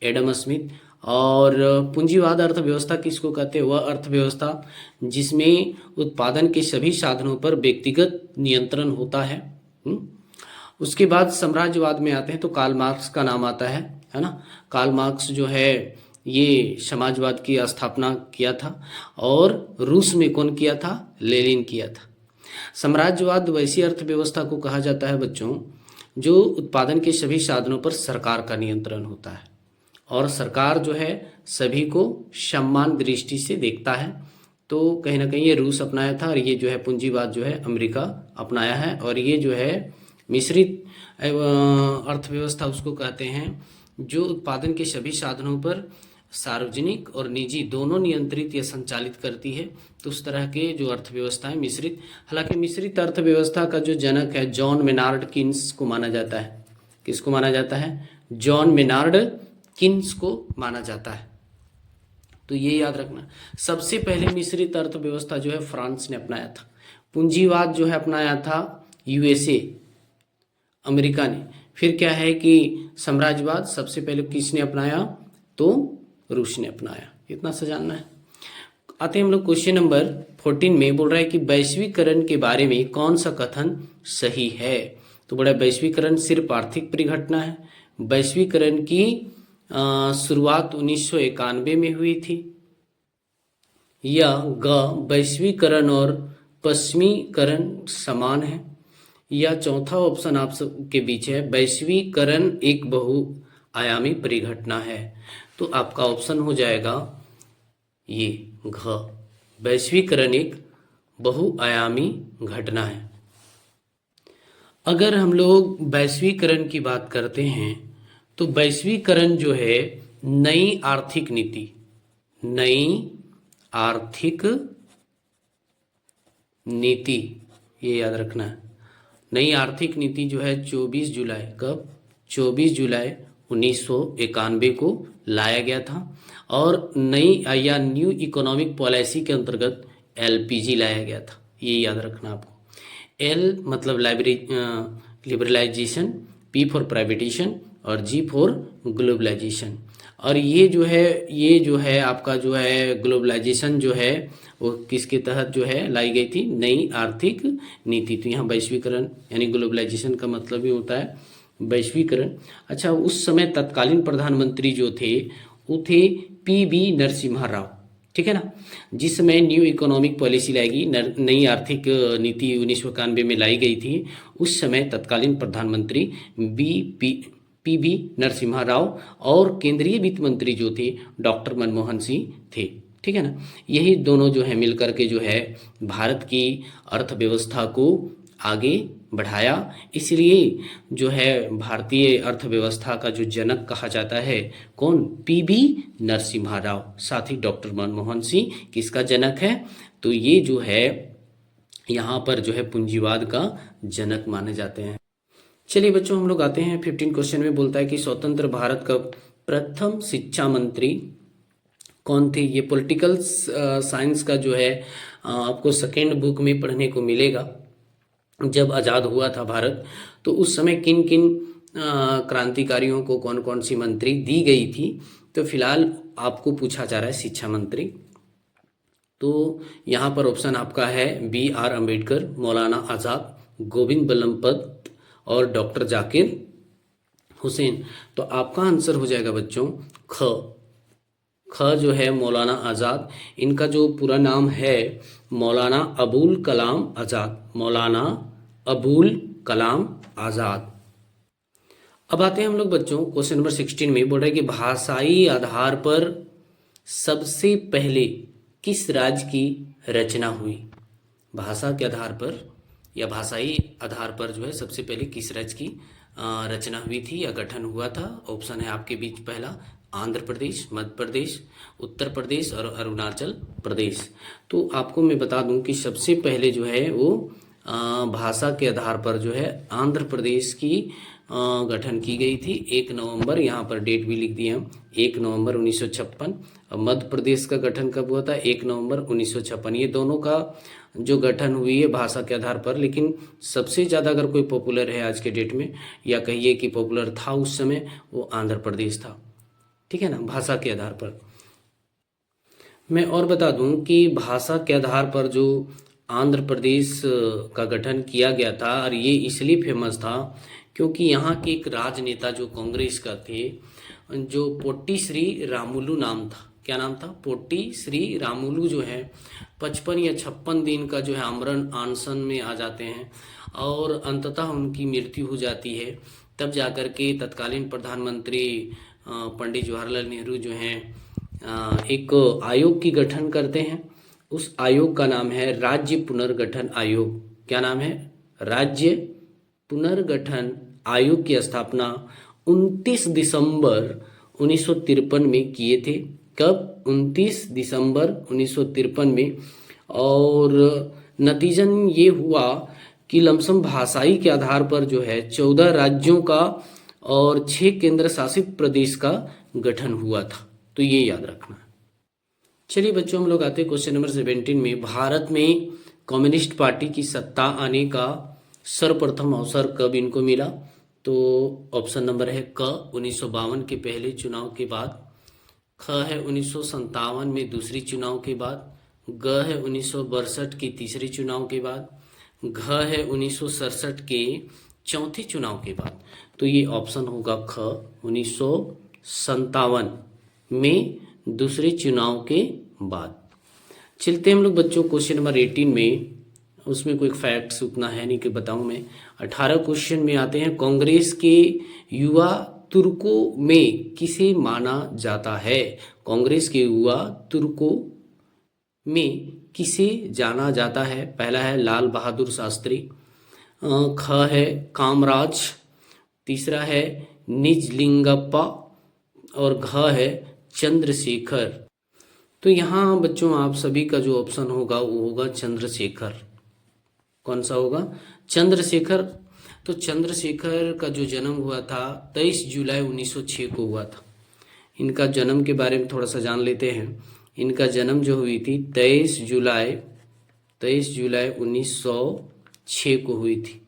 Adam Smith. और पूंजीवाद अर्थव्यवस्था किसको कहते हैं? वह अर्थव्यवस्था जिसमें उत्पादन के सभी साधनों पर व्यक्तिगत नियंत्रण होता है। उसके बाद साम्राज्यवाद में आते हैं तो कार्ल मार्क्स का नाम आता है ना। कार्ल मार्क्स जो है ये समाजवाद की स्थापना किया था, और रूस में कौन किया था? लेनिन किया था। साम्राज्यवाद वैसी अर्थव्यवस्था को कहा जाता है बच्चों जो उत्पादन के सभी साधनों पर सरकार का नियंत्रण होता है, और सरकार जो है सभी को सम्मान दृष्टि से देखता है। तो कहीं ना कहीं ये रूस अपनाया था, और ये जो है पूंजीवाद जो है अमेरिका अपनाया है। और ये जो है मिश्रित अर्थव्यवस्था उसको कहते हैं जो उत्पादन के सभी साधनों पर सार्वजनिक और निजी दोनों नियंत्रित या संचालित करती है। तो उस तरह के जो अर्थव्यवस्था है मिश्रित। हालांकि मिश्रित अर्थव्यवस्था का जो जनक है जॉन मेनार्ड किन्स को माना जाता है। किसको माना जाता है? जॉन मेनार्ड किन्स को माना जाता है। तो ये याद रखना, सबसे पहले मिश्रित अर्थव्यवस्था जो है फ्रांस ने अपनाया था। पूंजीवाद जो है अपनाया था यूएसए, अमेरिका ने। फिर क्या है कि साम्राज्यवाद सबसे पहले किसने अपनाया? तो रूस ने अपनाया। इतना सा जानना है। आते हैं हम लोग क्वेश्चन नंबर 14 में। बोल रहा है कि वैश्वीकरण के बारे में कौन सा कथन सही है। तो बोला वैश्वीकरण सिर्फ आर्थिक परिघटना है। वैश्वीकरण की शुरुआत 1991 में हुई थी। या ग वैश्वीकरण और पश्चिमीकरण समान है। या चौथा ऑप्शन आप सबके बीच है वैश्वीकरण एक बहुआयामी परिघटना है। तो आपका ऑप्शन हो जाएगा ये घ। वैश्वीकरण एक बहुआयामी घटना है। अगर हम लोग वैश्वीकरण की बात करते हैं तो वैश्वीकरण जो है नई आर्थिक नीति, नई आर्थिक नीति, ये याद रखना है। नई आर्थिक नीति जो है 24 जुलाई, कब? 24 जुलाई 1991 को लाया गया था। और नई या न्यू इकोनॉमिक पॉलिसी के अंतर्गत एलपीजी लाया गया था, ये याद रखना आपको। एल मतलब लिबरलाइजेशन, पी फॉर प्राइवेटेशन और जी फॉर ग्लोबलाइजेशन। और ये जो है आपका जो है ग्लोबलाइजेशन जो है वो किसके तहत जो है लाई गई थी? नई आर्थिक नीति। तो यहाँ वैश्वीकरण यानी ग्लोबलाइजेशन का मतलब ही होता है वैश्वीकरण। अच्छा, उस समय तत्कालीन प्रधानमंत्री जो थे वो थे पीवी नरसिम्हा राव, ठीक है ना। जिस समय न्यू इकोनॉमिक पॉलिसी लाएगी, नई आर्थिक नीति 1991 में लाई गई थी, उस समय तत्कालीन प्रधानमंत्री पीवी नरसिम्हा राव और केंद्रीय वित्त मंत्री जो थे डॉक्टर मनमोहन सिंह थे, ठीक है ना। यही दोनों जो है मिलकर के जो है भारत की अर्थव्यवस्था को आगे बढ़ाया। इसलिए जो है भारतीय अर्थव्यवस्था का जो जनक कहा जाता है कौन? पीवी नरसिम्हा राव। साथ ही डॉक्टर मनमोहन सिंह किसका जनक है? तो ये जो है यहाँ पर जो है पूंजीवाद का जनक माने जाते हैं। चलिए बच्चों, हम लोग आते हैं 15 क्वेश्चन में। बोलता है कि स्वतंत्र भारत का प्रथम शिक्षा मंत्री कौन थे? ये पॉलिटिकल साइंस का जो है आपको सेकेंड बुक में पढ़ने को मिलेगा। जब आज़ाद हुआ था भारत तो उस समय किन किन क्रांतिकारियों को कौन कौन सी मंत्री दी गई थी? तो फिलहाल आपको पूछा जा रहा है शिक्षा मंत्री। तो यहाँ पर ऑप्शन आपका है BR अम्बेडकर, मौलाना आज़ाद, गोविंद बल्लभ पंत और डॉक्टर जाकिर हुसैन। तो आपका आंसर हो जाएगा बच्चों ख जो है मौलाना आज़ाद। इनका जो पूरा नाम है मौलाना अबुल कलाम आज़ाद, मौलाना अबुल कलाम आज़ाद। अब आते हैं हम लोग बच्चों क्वेश्चन नंबर 16 में। बोल रहे हैं कि भाषाई आधार पर सबसे पहले किस राज्य की रचना हुई? भाषा के आधार पर या भाषाई आधार पर जो है सबसे पहले किस राज्य की रचना हुई थी या गठन हुआ था? ऑप्शन है आपके बीच पहला आंध्र प्रदेश, मध्य प्रदेश, उत्तर प्रदेश और अरुणाचल प्रदेश। तो आपको मैं बता दूं कि सबसे पहले जो है वो भाषा के आधार पर जो है आंध्र प्रदेश की गठन की गई थी 1 नवंबर, यहाँ पर डेट भी लिख दिए हम 1 नवंबर 1956। मध्य प्रदेश का गठन कब हुआ था? 1 नवंबर 1956। ये दोनों का जो गठन हुई है भाषा के आधार पर, लेकिन सबसे ज़्यादा अगर कोई पॉपुलर है आज के डेट में या कहिए कि पॉपुलर था उस समय, वो आंध्र प्रदेश था, ठीक है ना, भाषा के आधार पर। मैं और बता दूं कि भाषा के आधार पर जो आंध्र प्रदेश का गठन किया गया था और ये इसलिए फेमस था क्योंकि यहाँ के एक राजनेता जो कांग्रेस का थे, जो पोट्टी श्री रामुलु नाम था। क्या नाम था? पोट्टी श्री रामुलु जो है 55 या 56 दिन का जो है आमरण अनशन में आ जाते हैं और अंततः उनकी मृत्यु हो जाती है। तब जाकर के तत्कालीन प्रधानमंत्री पंडित जवाहरलाल नेहरू जो हैं एक आयोग की गठन करते हैं। उस आयोग का नाम है राज्य पुनर्गठन आयोग। क्या नाम है? राज्य पुनर्गठन आयोग की स्थापना 29 दिसंबर 1953 में किए थे। कब? 29 दिसंबर 1953 में। और नतीजन ये हुआ कि लमसम भाषाई के आधार पर जो है 14 राज्यों का और 6 केंद्र शासित प्रदेश का गठन हुआ था। तो ये याद रखना। चलिए बच्चों, हम लोग आते हैं क्वेश्चन नंबर 17 में। भारत में कम्युनिस्ट पार्टी की सत्ता आने का सर्वप्रथम अवसर कब इनको मिला? तो ऑप्शन नंबर है क 1952 के पहले चुनाव के बाद, ख है 1957 में दूसरी चुनाव के बाद, ग है 1962 के तीसरे चुनाव के बाद, घ है 1967 के चौथे चुनाव के बाद। तो ये ऑप्शन होगा ख 1957 में दूसरे चुनाव के बाद। चलते हम लोग बच्चों क्वेश्चन नंबर 18 में। उसमें कोई फैक्ट्स उतना है नहीं कि बताऊं मैं। 18 क्वेश्चन में आते हैं। कांग्रेस के युवा तुर्कों में किसे माना जाता है? कांग्रेस के युवा तुर्कों में किसे जाना जाता है? पहला है लाल बहादुर शास्त्री, ख है कामराज, तीसरा है निजलिंगप्पा और घ है चंद्रशेखर। तो यहाँ बच्चों आप सभी का जो ऑप्शन होगा वो होगा चंद्रशेखर। कौन सा होगा? चंद्रशेखर। तो चंद्रशेखर का जो जन्म हुआ था 23 जुलाई 1906 को हुआ था। इनका जन्म के बारे में थोड़ा सा जान लेते हैं। इनका जन्म जो हुई थी 23 जुलाई 1906 को हुई थी।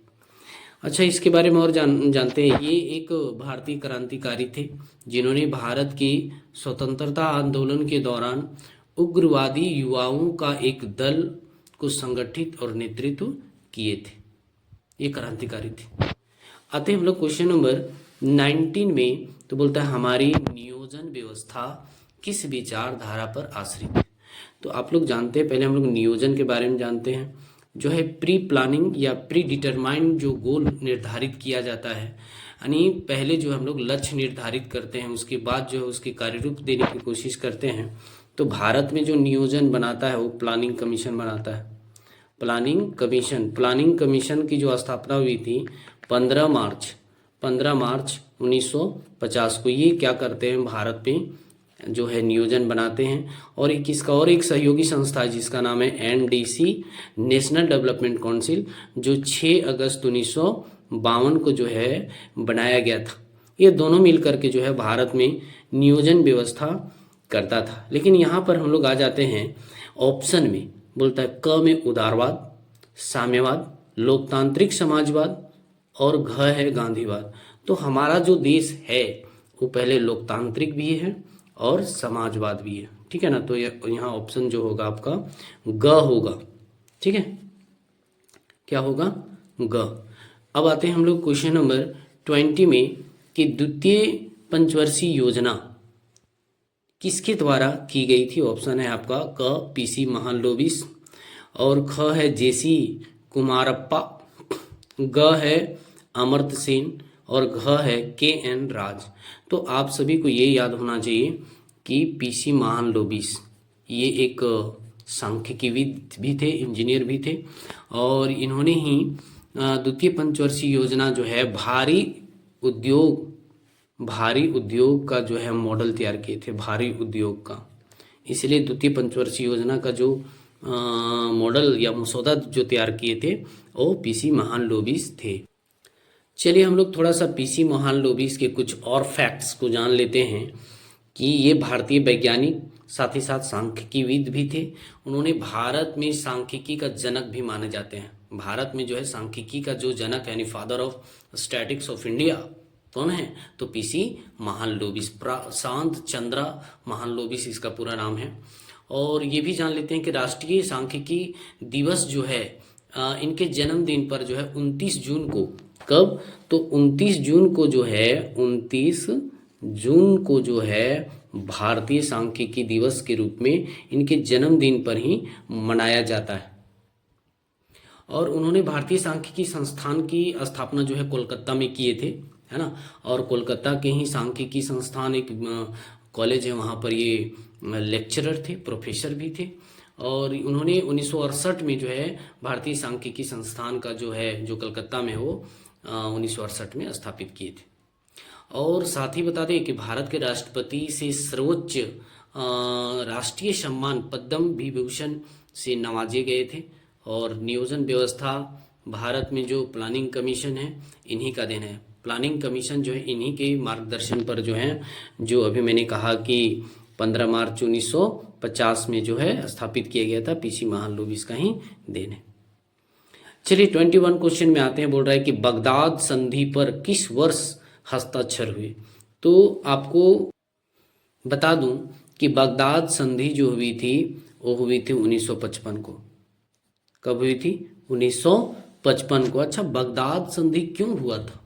अच्छा, इसके बारे में और जानते हैं। ये एक भारतीय क्रांतिकारी थे जिन्होंने भारत की स्वतंत्रता आंदोलन के दौरान उग्रवादी युवाओं का एक दल को संगठित और नेतृत्व किए थे। ये क्रांतिकारी थे। आते हैं हम लोग क्वेश्चन नंबर 19 में। तो बोलता है हमारी नियोजन व्यवस्था किस विचारधारा पर आश्रित है? तो आप लोग जानते हैं, पहले हम लोग नियोजन के बारे में जानते हैं। जो है प्री प्लानिंग या प्री डिटरमाइंड जो गोल निर्धारित किया जाता है, यानी पहले जो हम लोग लक्ष्य निर्धारित करते हैं, उसके बाद जो है उसके कार्यरूप देने की कोशिश करते हैं। तो भारत में जो नियोजन बनाता है वो प्लानिंग कमीशन बनाता है। प्लानिंग कमीशन की जो स्थापना हुई थी 15 मार्च 1950 को। ये क्या करते हैं, भारत में जो है नियोजन बनाते हैं। और एक इसका और एक सहयोगी संस्था है जिसका नाम है एनडीसी, नेशनल डेवलपमेंट काउंसिल, जो 6 अगस्त 1952 को जो है बनाया गया था। ये दोनों मिलकर के जो है भारत में नियोजन व्यवस्था करता था। लेकिन यहाँ पर हम लोग आ जाते हैं ऑप्शन में। बोलता है क में उदारवाद, साम्यवाद, लोकतांत्रिक समाजवाद और घ है गांधीवाद। तो हमारा जो देश है वो पहले लोकतांत्रिक भी है और समाजवाद भी है। ठीक है ना? तो यहाँ ऑप्शन जो होगा आपका ग होगा। ठीक है, क्या होगा? ग। अब आते हैं हम लोग क्वेश्चन नंबर 20 में कि द्वितीय पंचवर्षीय योजना किसके द्वारा की गई थी? ऑप्शन है आपका क पीसी महालनोबिस और ख है जेसी कुमारप्पा, ग है अमर्त्य सेन और घ है के.एन. राज। तो आप सभी को ये याद होना चाहिए कि पीसी महालनोबिस ये एक सांख्यिकीविद भी थे, इंजीनियर भी थे, और इन्होंने ही द्वितीय पंचवर्षीय योजना जो है भारी उद्योग का जो है मॉडल तैयार किए थे, भारी उद्योग का। इसलिए द्वितीय पंचवर्षीय योजना का जो मॉडल या मसौदा जो तैयार किए थे वो पीसी महालनोबिस थे। चलिए हम लोग थोड़ा सा पीसी महालनोबिस के कुछ और फैक्ट्स को जान लेते हैं कि ये भारतीय वैज्ञानिक साथ ही साथ सांख्यिकीविद भी थे। उन्होंने भारत में सांख्यिकी का जनक भी माने जाते हैं। भारत में जो है सांख्यिकी का जो जनक यानी father of statics of India कौन है? तो पीसी महालनोबिस, प्रशांत चंद्रा महालनोबिस इसका पूरा नाम है। और ये भी जान लेते हैं कि राष्ट्रीय सांख्यिकी दिवस जो है इनके जन्मदिन पर जो है 29 जून को, कब? तो 29 जून को जो है भारतीय सांख्यिकी दिवस के रूप में इनके जन्मदिन पर ही मनाया जाता है। और उन्होंने भारतीय सांख्यिकी संस्थान की स्थापना जो है कोलकाता में किए थे, है ना? और कोलकाता के ही सांख्यिकी संस्थान एक कॉलेज है, वहाँ पर ये लेक्चरर थे, प्रोफेसर भी थे। और उन्होंने 1968 में जो है भारतीय सांख्यिकी संस्थान का जो है जो कलकत्ता में हो 1968 में स्थापित किए थे। और साथ ही बता दें कि भारत के राष्ट्रपति से सर्वोच्च राष्ट्रीय सम्मान पद्म विभूषण से नवाजे गए थे। और नियोजन व्यवस्था भारत में जो प्लानिंग कमीशन है इन्हीं का देन है। प्लानिंग कमीशन जो है इन्हीं के मार्गदर्शन पर जो है, जो अभी मैंने कहा कि 15 मार्च 1950 में जो है स्थापित किया गया था, पीसी महालनोबिस का ही देन है। चलिए 21 क्वेश्चन में आते हैं। बोल रहा है कि बगदाद संधि पर किस वर्ष हस्ताक्षर हुए? तो आपको बता दूं कि बगदाद संधि जो हुई थी वो हुई थी 1955 को। कब हुई थी? 1955 को। अच्छा, बगदाद संधि क्यों हुआ था?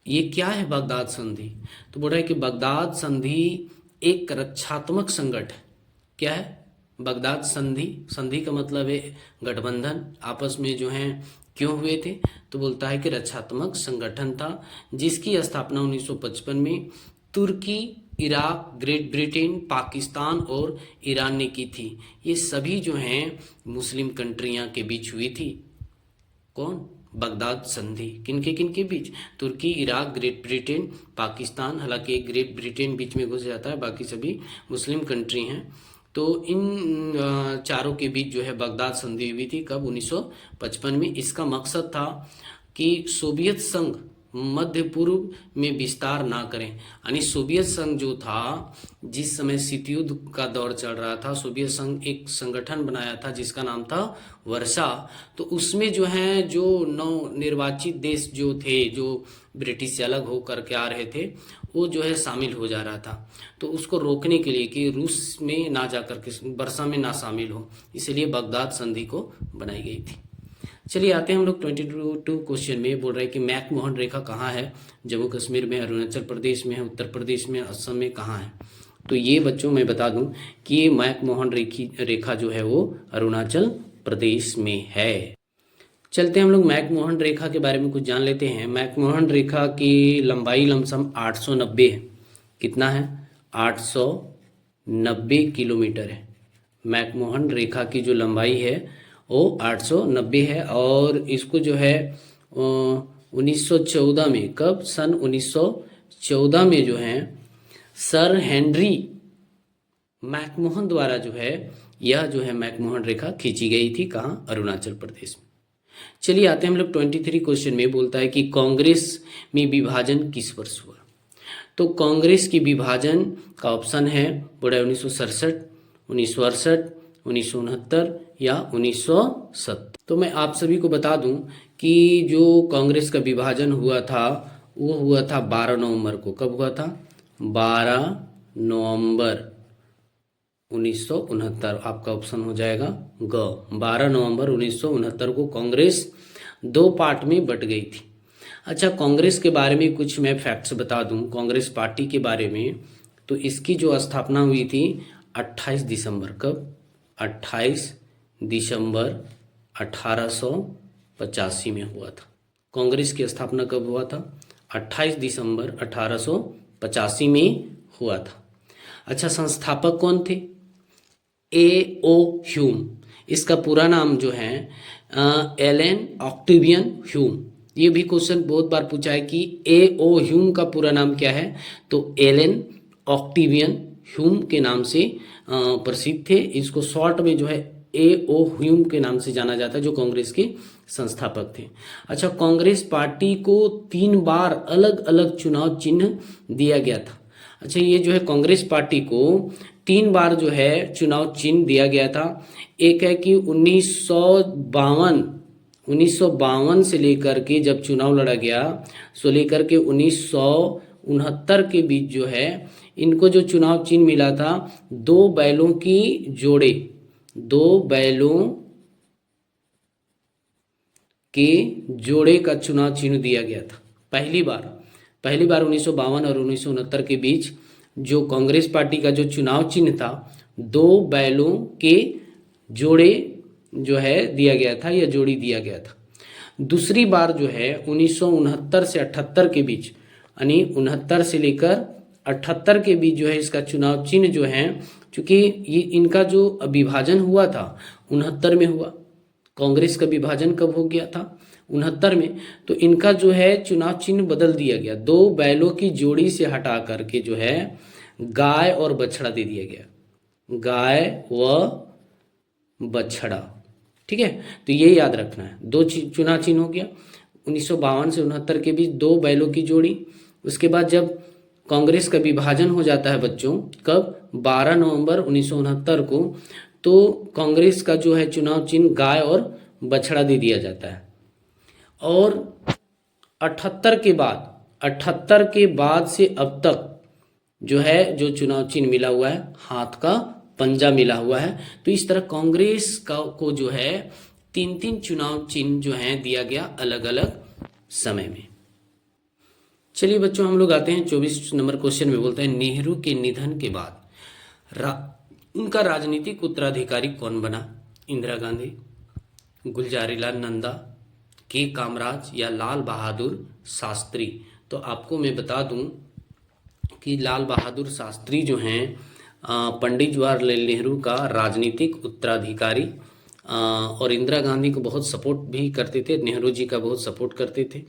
ये क्या है बगदाद संधि? तो बोल रहा है कि बगदाद संधि एक रक्षात्मक संकट है। क्या है बगदाद संधि? संधि का मतलब है गठबंधन, आपस में जो है क्यों हुए थे? तो बोलता है कि रक्षात्मक संगठन था जिसकी स्थापना 1955 में तुर्की इराक, ग्रेट ब्रिटेन, पाकिस्तान और ईरान ने की थी। ये सभी जो हैं मुस्लिम कंट्रियां के बीच हुई थी। कौन? बगदाद संधि। किनके बीच? तुर्की, इराक, ग्रेट ब्रिटेन, पाकिस्तान। हालांकि ग्रेट ब्रिटेन बीच में घुस जाता है, बाकी सभी मुस्लिम कंट्री हैं। तो इन चारों के बीच जो है बगदाद संधि हुई थी। कब? 1955 में। इसका मकसद था कि सोवियत संघ मध्य पूर्व में विस्तार ना करें। यानी सोवियत संघ जो था, जिस समय शीत युद्ध का दौर चल रहा था, सोवियत संघ एक संगठन बनाया था जिसका नाम था वर्षा। तो उसमें जो है जो नव निर्वाचित देश जो थे, जो ब्रिटिश से अलग होकर के आ रहे थे, वो जो है शामिल हो जा रहा था। तो उसको रोकने के लिए कि रूस में ना जाकर के वर्षा में ना शामिल हो, इसलिए बगदाद संधि को बनाई गई थी। चलिए आते हैं हम लोग 22 क्वेश्चन में। बोल रहे हैं कि मैकमोहन रेखा कहाँ है? जम्मू कश्मीर में, अरुणाचल प्रदेश में है, उत्तर प्रदेश में, असम में, कहाँ है? तो ये बच्चों मैं बता दूं कि ये मैकमोहन रेखा जो है वो अरुणाचल प्रदेश में है। चलते हैं हम लोग मैकमोहन रेखा के बारे में कुछ जान लेते हैं। मैकमोहन रेखा की लंबाई लमसम 890 है। कितना है? 890 किलोमीटर है। मैकमोहन रेखा की जो लंबाई है वो 890 है। और इसको जो है 1914 में, कब? सन 1914 में जो है सर हेनरी मैकमोहन द्वारा जो है यह जो है मैकमोहन रेखा खींची गई थी। कहाँ? अरुणाचल प्रदेश में। चलिए आते हैं हम लोग 23 क्वेश्चन में। बोलता है कि कांग्रेस में विभाजन किस वर्ष हुआ? तो कांग्रेस की विभाजन का ऑप्शन है बोला 1967, 1968, 1969 या 1970। तो मैं आप सभी को बता दूं कि जो कांग्रेस का विभाजन हुआ था वो हुआ था 12 नवंबर को। कब हुआ था? 12 नवंबर 1969। आपका ऑप्शन हो जाएगा ग। 12 नवंबर 1969 को कांग्रेस दो पार्ट में बट गई थी। अच्छा, कांग्रेस के बारे में कुछ मैं फैक्ट्स बता दूं कांग्रेस पार्टी के बारे में। तो इसकी जो स्थापना हुई थी 28 दिसंबर। कब? 28 दिसंबर 1885 में हुआ था। कांग्रेस की स्थापना कब हुआ था? 28 दिसंबर 1885 में हुआ था। अच्छा, संस्थापक कौन थे? A.O. ह्यूम। इसका पूरा नाम जो है एलन ऑक्टेवियन ह्यूम। ये भी क्वेश्चन बहुत बार पूछा है कि A.O. ह्यूम का पूरा नाम क्या है? तो एलन ऑक्टेवियन ह्यूम के नाम से प्रसिद्ध थे। इसको शॉर्ट में जो है A.O. ह्यूम के नाम से जाना जाता है, जो कांग्रेस के संस्थापक थे। अच्छा, कांग्रेस पार्टी को 3 बार अलग अलग चुनाव चिन्ह दिया गया था। अच्छा, ये जो है कांग्रेस पार्टी को 3 बार जो है चुनाव चिन्ह दिया गया था। एक है कि 1952 से लेकर के जब चुनाव लड़ा गया, सो लेकर के 1969 के बीच जो है इनको जो चुनाव चिन्ह मिला था 2 बैलों की जोड़े, 2 बैलों के जोड़े का चुनाव चिन्ह दिया गया था। पहली बार 1952 और 1969 के बीच जो कांग्रेस पार्टी का जो चुनाव चिन्ह था 2 बैलों के जोड़े जो है दिया गया था, या जोड़ी दिया गया था। दूसरी बार जो है 1969 से 78 के बीच, यानी 69 से लेकर 78 के बीच जो है इसका चुनाव चिन्ह जो है, चूंकि ये इनका जो विभाजन हुआ था 69 में हुआ। कांग्रेस का विभाजन कब हो गया था? 69 में। तो इनका जो है चुनाव चिन्ह बदल दिया गया, 2 बैलों की जोड़ी से हटा करके जो है गाय और बछड़ा दे दिया गया, गाय व बछड़ा। ठीक है, तो ये याद रखना है। 2 चुनाव चिन्ह हो गया 1952 से 69 के बीच, 2 बैलों की जोड़ी। उसके बाद जब कांग्रेस का विभाजन हो जाता है बच्चों, कब? 12 नवंबर 1969 को, तो कांग्रेस का जो है चुनाव चिन्ह गाय और बछड़ा दे दिया जाता है। और 78 के बाद से अब तक जो है जो चुनाव चिन्ह मिला हुआ है हाथ का पंजा मिला हुआ है। तो इस तरह कांग्रेस को जो है 3 चुनाव चिन्ह जो है दिया गया अलग अलग समय में। चलिए बच्चों, हम लोग आते हैं 24 नंबर क्वेश्चन में। बोलते हैं नेहरू के निधन के बाद उनका राजनीतिक उत्तराधिकारी कौन बना? इंदिरा गांधी, गुलजारीलाल नंदा, के कामराज या लाल बहादुर शास्त्री। तो आपको मैं बता दूं कि लाल बहादुर शास्त्री जो हैं पंडित जवाहरलाल नेहरू का राजनीतिक उत्तराधिकारी और इंदिरा गांधी को बहुत सपोर्ट भी करते थे, नेहरू जी का बहुत सपोर्ट करते थे।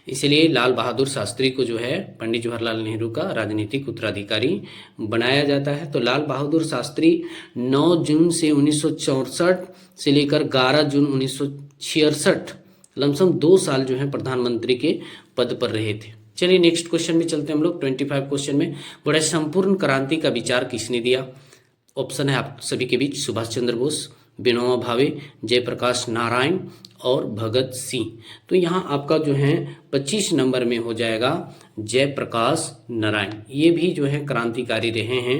इसलिए लाल बहादुर शास्त्री को जो है पंडित जवाहरलाल नेहरू का राजनीतिक उत्तराधिकारी बनाया जाता है। तो लाल बहादुर शास्त्री 9 जून से 1964 से लेकर 11 जून 1966 लमसम 2 साल जो है प्रधानमंत्री के पद पर रहे थे। चलिए नेक्स्ट क्वेश्चन में चलते हैं हम लोग। 25 क्वेश्चन में बड़ा संपूर्ण क्रांति का विचार किसने दिया? ऑप्शन है आप सभी के बीच सुभाष चंद्र बोस, विनोबा भावे, जयप्रकाश नारायण और भगत सिंह। तो यहाँ आपका जो है 25 नंबर में हो जाएगा जयप्रकाश नारायण। ये भी जो है क्रांतिकारी रहे हैं,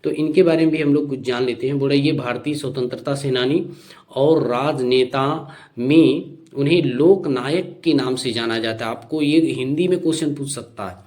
तो इनके बारे में भी हम लोग कुछ जान लेते हैं। बोला ये भारतीय स्वतंत्रता सेनानी और राजनेता में उन्हें लोक नायक के नाम से जाना जाता है। आपको ये हिंदी में क्वेश्चन पूछ सकता है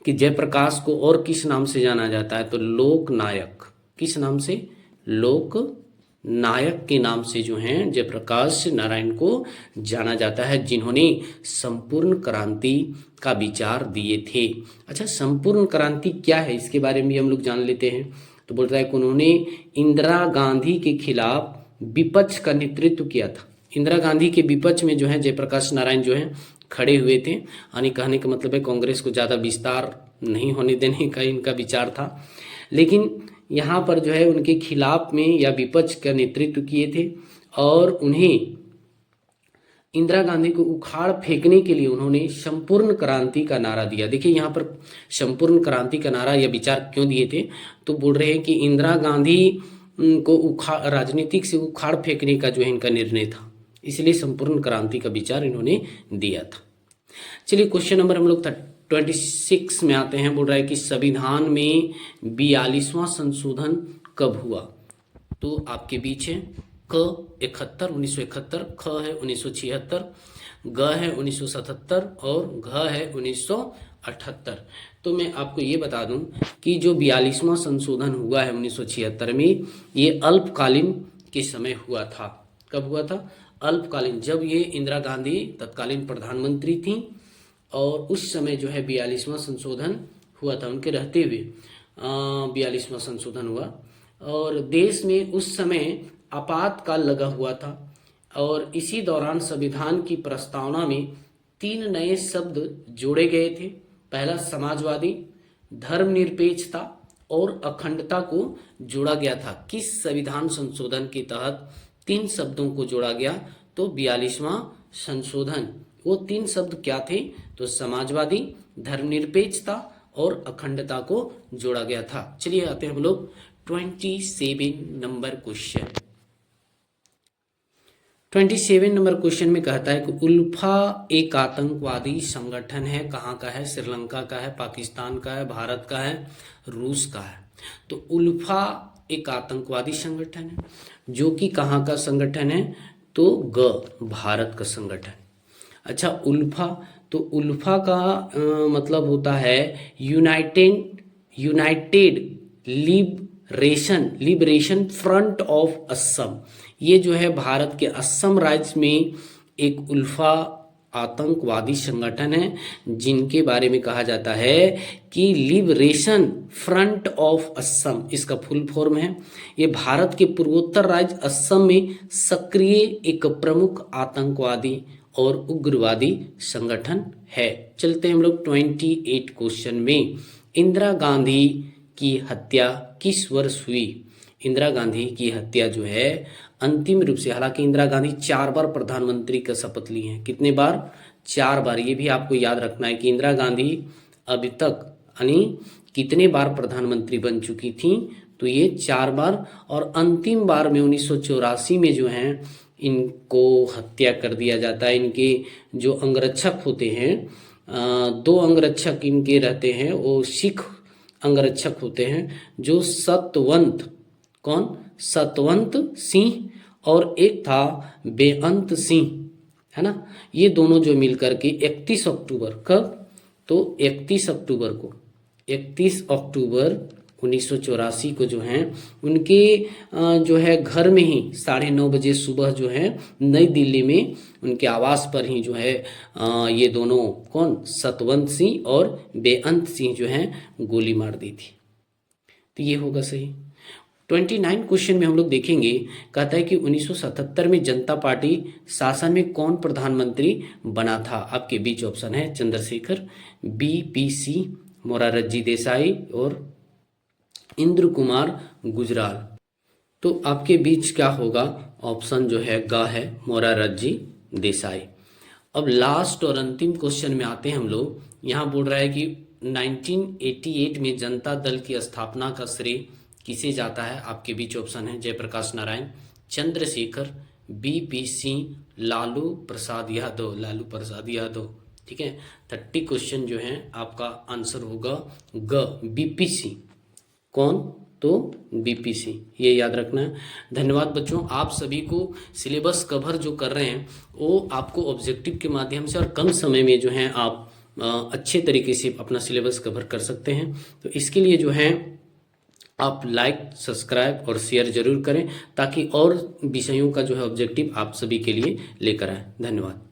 कि जयप्रकाश को और किस नाम से जाना जाता है, तो लोक नायक। किस नाम से? लोक नायक के नाम से जो हैं जयप्रकाश नारायण को जाना जाता है, जिन्होंने संपूर्ण क्रांति का विचार दिए थे। अच्छा, संपूर्ण क्रांति क्या है इसके बारे में भी हम लोग जान लेते हैं। तो बोलता है कि उन्होंने इंदिरा गांधी के खिलाफ विपक्ष का नेतृत्व किया था। इंदिरा गांधी के विपक्ष में जो है जयप्रकाश नारायण जो है खड़े हुए थे। यानी कहने का मतलब है कांग्रेस को ज़्यादा विस्तार नहीं होने देने का इनका विचार था, लेकिन यहाँ पर जो है उनके खिलाफ में या विपक्ष का नेतृत्व किए थे और उन्हें इंदिरा गांधी को उखाड़ फेंकने के लिए उन्होंने संपूर्ण क्रांति का नारा दिया। देखिए यहाँ पर संपूर्ण क्रांति का नारा या विचार क्यों दिए थे, तो बोल रहे हैं कि इंदिरा गांधी को राजनीतिक से उखाड़ फेंकने का जो है इनका निर्णय था, इसलिए संपूर्ण क्रांति का विचार इन्होंने दिया था। चलिए क्वेश्चन नंबर हम लोग 26 में आते हैं। बोल रहा है कि संविधान में 42वां संशोधन कब हुआ? तो आपके बीच है क 71 1971, ख है 1976, ग है 1977 और घ है 1978। तो मैं आपको ये बता दूं कि जो 42वां संशोधन हुआ है 1976 में, ये अल्पकालीन के समय हुआ था। कब हुआ था? अल्पकालीन, जब ये इंदिरा गांधी तत्कालीन प्रधानमंत्री थी और उस समय जो है 42वां संशोधन हुआ था, उनके रहते हुए 42वां संशोधन हुआ। और देश में उस समय आपातकाल लगा हुआ था और इसी दौरान संविधान की प्रस्तावना में 3 नए शब्द जोड़े गए थे। पहला समाजवादी, धर्मनिरपेक्षता और अखंडता को जोड़ा गया था। किस संविधान संशोधन के तहत 3 शब्दों को जोड़ा गया? तो 42वां संशोधन। वो 3 शब्द क्या थे? तो समाजवादी, धर्मनिरपेक्षता और अखंडता को जोड़ा गया था। चलिए आते हैं हम लोग 27 नंबर क्वेश्चन। 27 नंबर क्वेश्चन में कहता है कि उल्फा एक आतंकवादी संगठन है। कहाँ का है? श्रीलंका का है, पाकिस्तान का है, भारत का है, रूस का है। तो उल्फा एक आतंकवादी संगठन है, जो कि कहाँ का संगठन है? तो भारत का संगठन। अच्छा, उल्फा, तो उल्फा का मतलब होता है United liberation front of Assam. ये जो है भारत के असम राज्य में एक उल्फा आतंकवादी संगठन है, जिनके बारे में कहा जाता है कि लिबरेशन फ्रंट ऑफ असम, इसका फुल फॉर्म है। ये भारत के पूर्वोत्तर राज्य असम में सक्रिय एक प्रमुख आतंकवादी और उग्रवादी संगठन है। चलते हैं हम लोग 28 क्वेश्चन में। इंदिरा गांधी की हत्या किस वर्ष हुई? इंदिरा गांधी की हत्या जो है अंतिम रूप से, हालांकि इंदिरा गांधी 4 बार प्रधानमंत्री का शपथ ली हैं। कितने बार? 4 बार। ये भी आपको याद रखना है कि इंदिरा गांधी अभी तक यानी कितने बार प्रधानमंत्री बन चुकी थी? तो ये 4 बार। और अंतिम बार में 1984 में जो है इनको हत्या कर दिया जाता है। इनके जो अंगरक्षक होते हैं, 2 अंगरक्षक इनके रहते हैं, वो सिख अंगरक्षक होते हैं, जो सतवंत, कौन? सतवंत सिंह, और एक था बेअंत सिंह, है ना। ये दोनों जो मिलकर के 31 अक्टूबर, कब? तो 31 अक्टूबर को, 31 अक्टूबर 1984 को जो है उनके जो है घर में ही 9:30 बजे सुबह जो है नई दिल्ली में उनके आवास पर ही जो है ये दोनों कौन सतवंत सिंह और बेअंत सिंह जो है गोली मार दी थी। तो ये होगा सही। 29 क्वेश्चन में हम लोग देखेंगे, कहता है कि 1977 में जनता पार्टी शासन में कौन प्रधानमंत्री बना था। आपके बीच ऑप्शन है चंद्रशेखर, BPC मोरारजी देसाई और इंद्र कुमार गुजराल। तो आपके बीच क्या होगा, ऑप्शन जो है ग है मोरारजी देसाई। अब लास्ट और अंतिम क्वेश्चन में आते हैं हम लोग। यहाँ बोल रहा है कि 1988 में जनता दल की स्थापना का श्रेय किसे जाता है। आपके बीच ऑप्शन है जयप्रकाश नारायण, चंद्रशेखर, BP सिंह, लालू प्रसाद यादव। ठीक है, 30 क्वेश्चन जो है आपका आंसर होगा ग, BP सिंह। कौन, तो BP सिंह, ये याद रखना है। धन्यवाद बच्चों, आप सभी को सिलेबस कवर जो कर रहे हैं वो आपको ऑब्जेक्टिव के माध्यम से और कम समय में जो है आप अच्छे तरीके से अपना सिलेबस कवर कर सकते हैं। तो इसके लिए जो है आप लाइक, सब्सक्राइब और शेयर जरूर करें ताकि और विषयों का जो है ऑब्जेक्टिव आप सभी के लिए लेकर आए। धन्यवाद।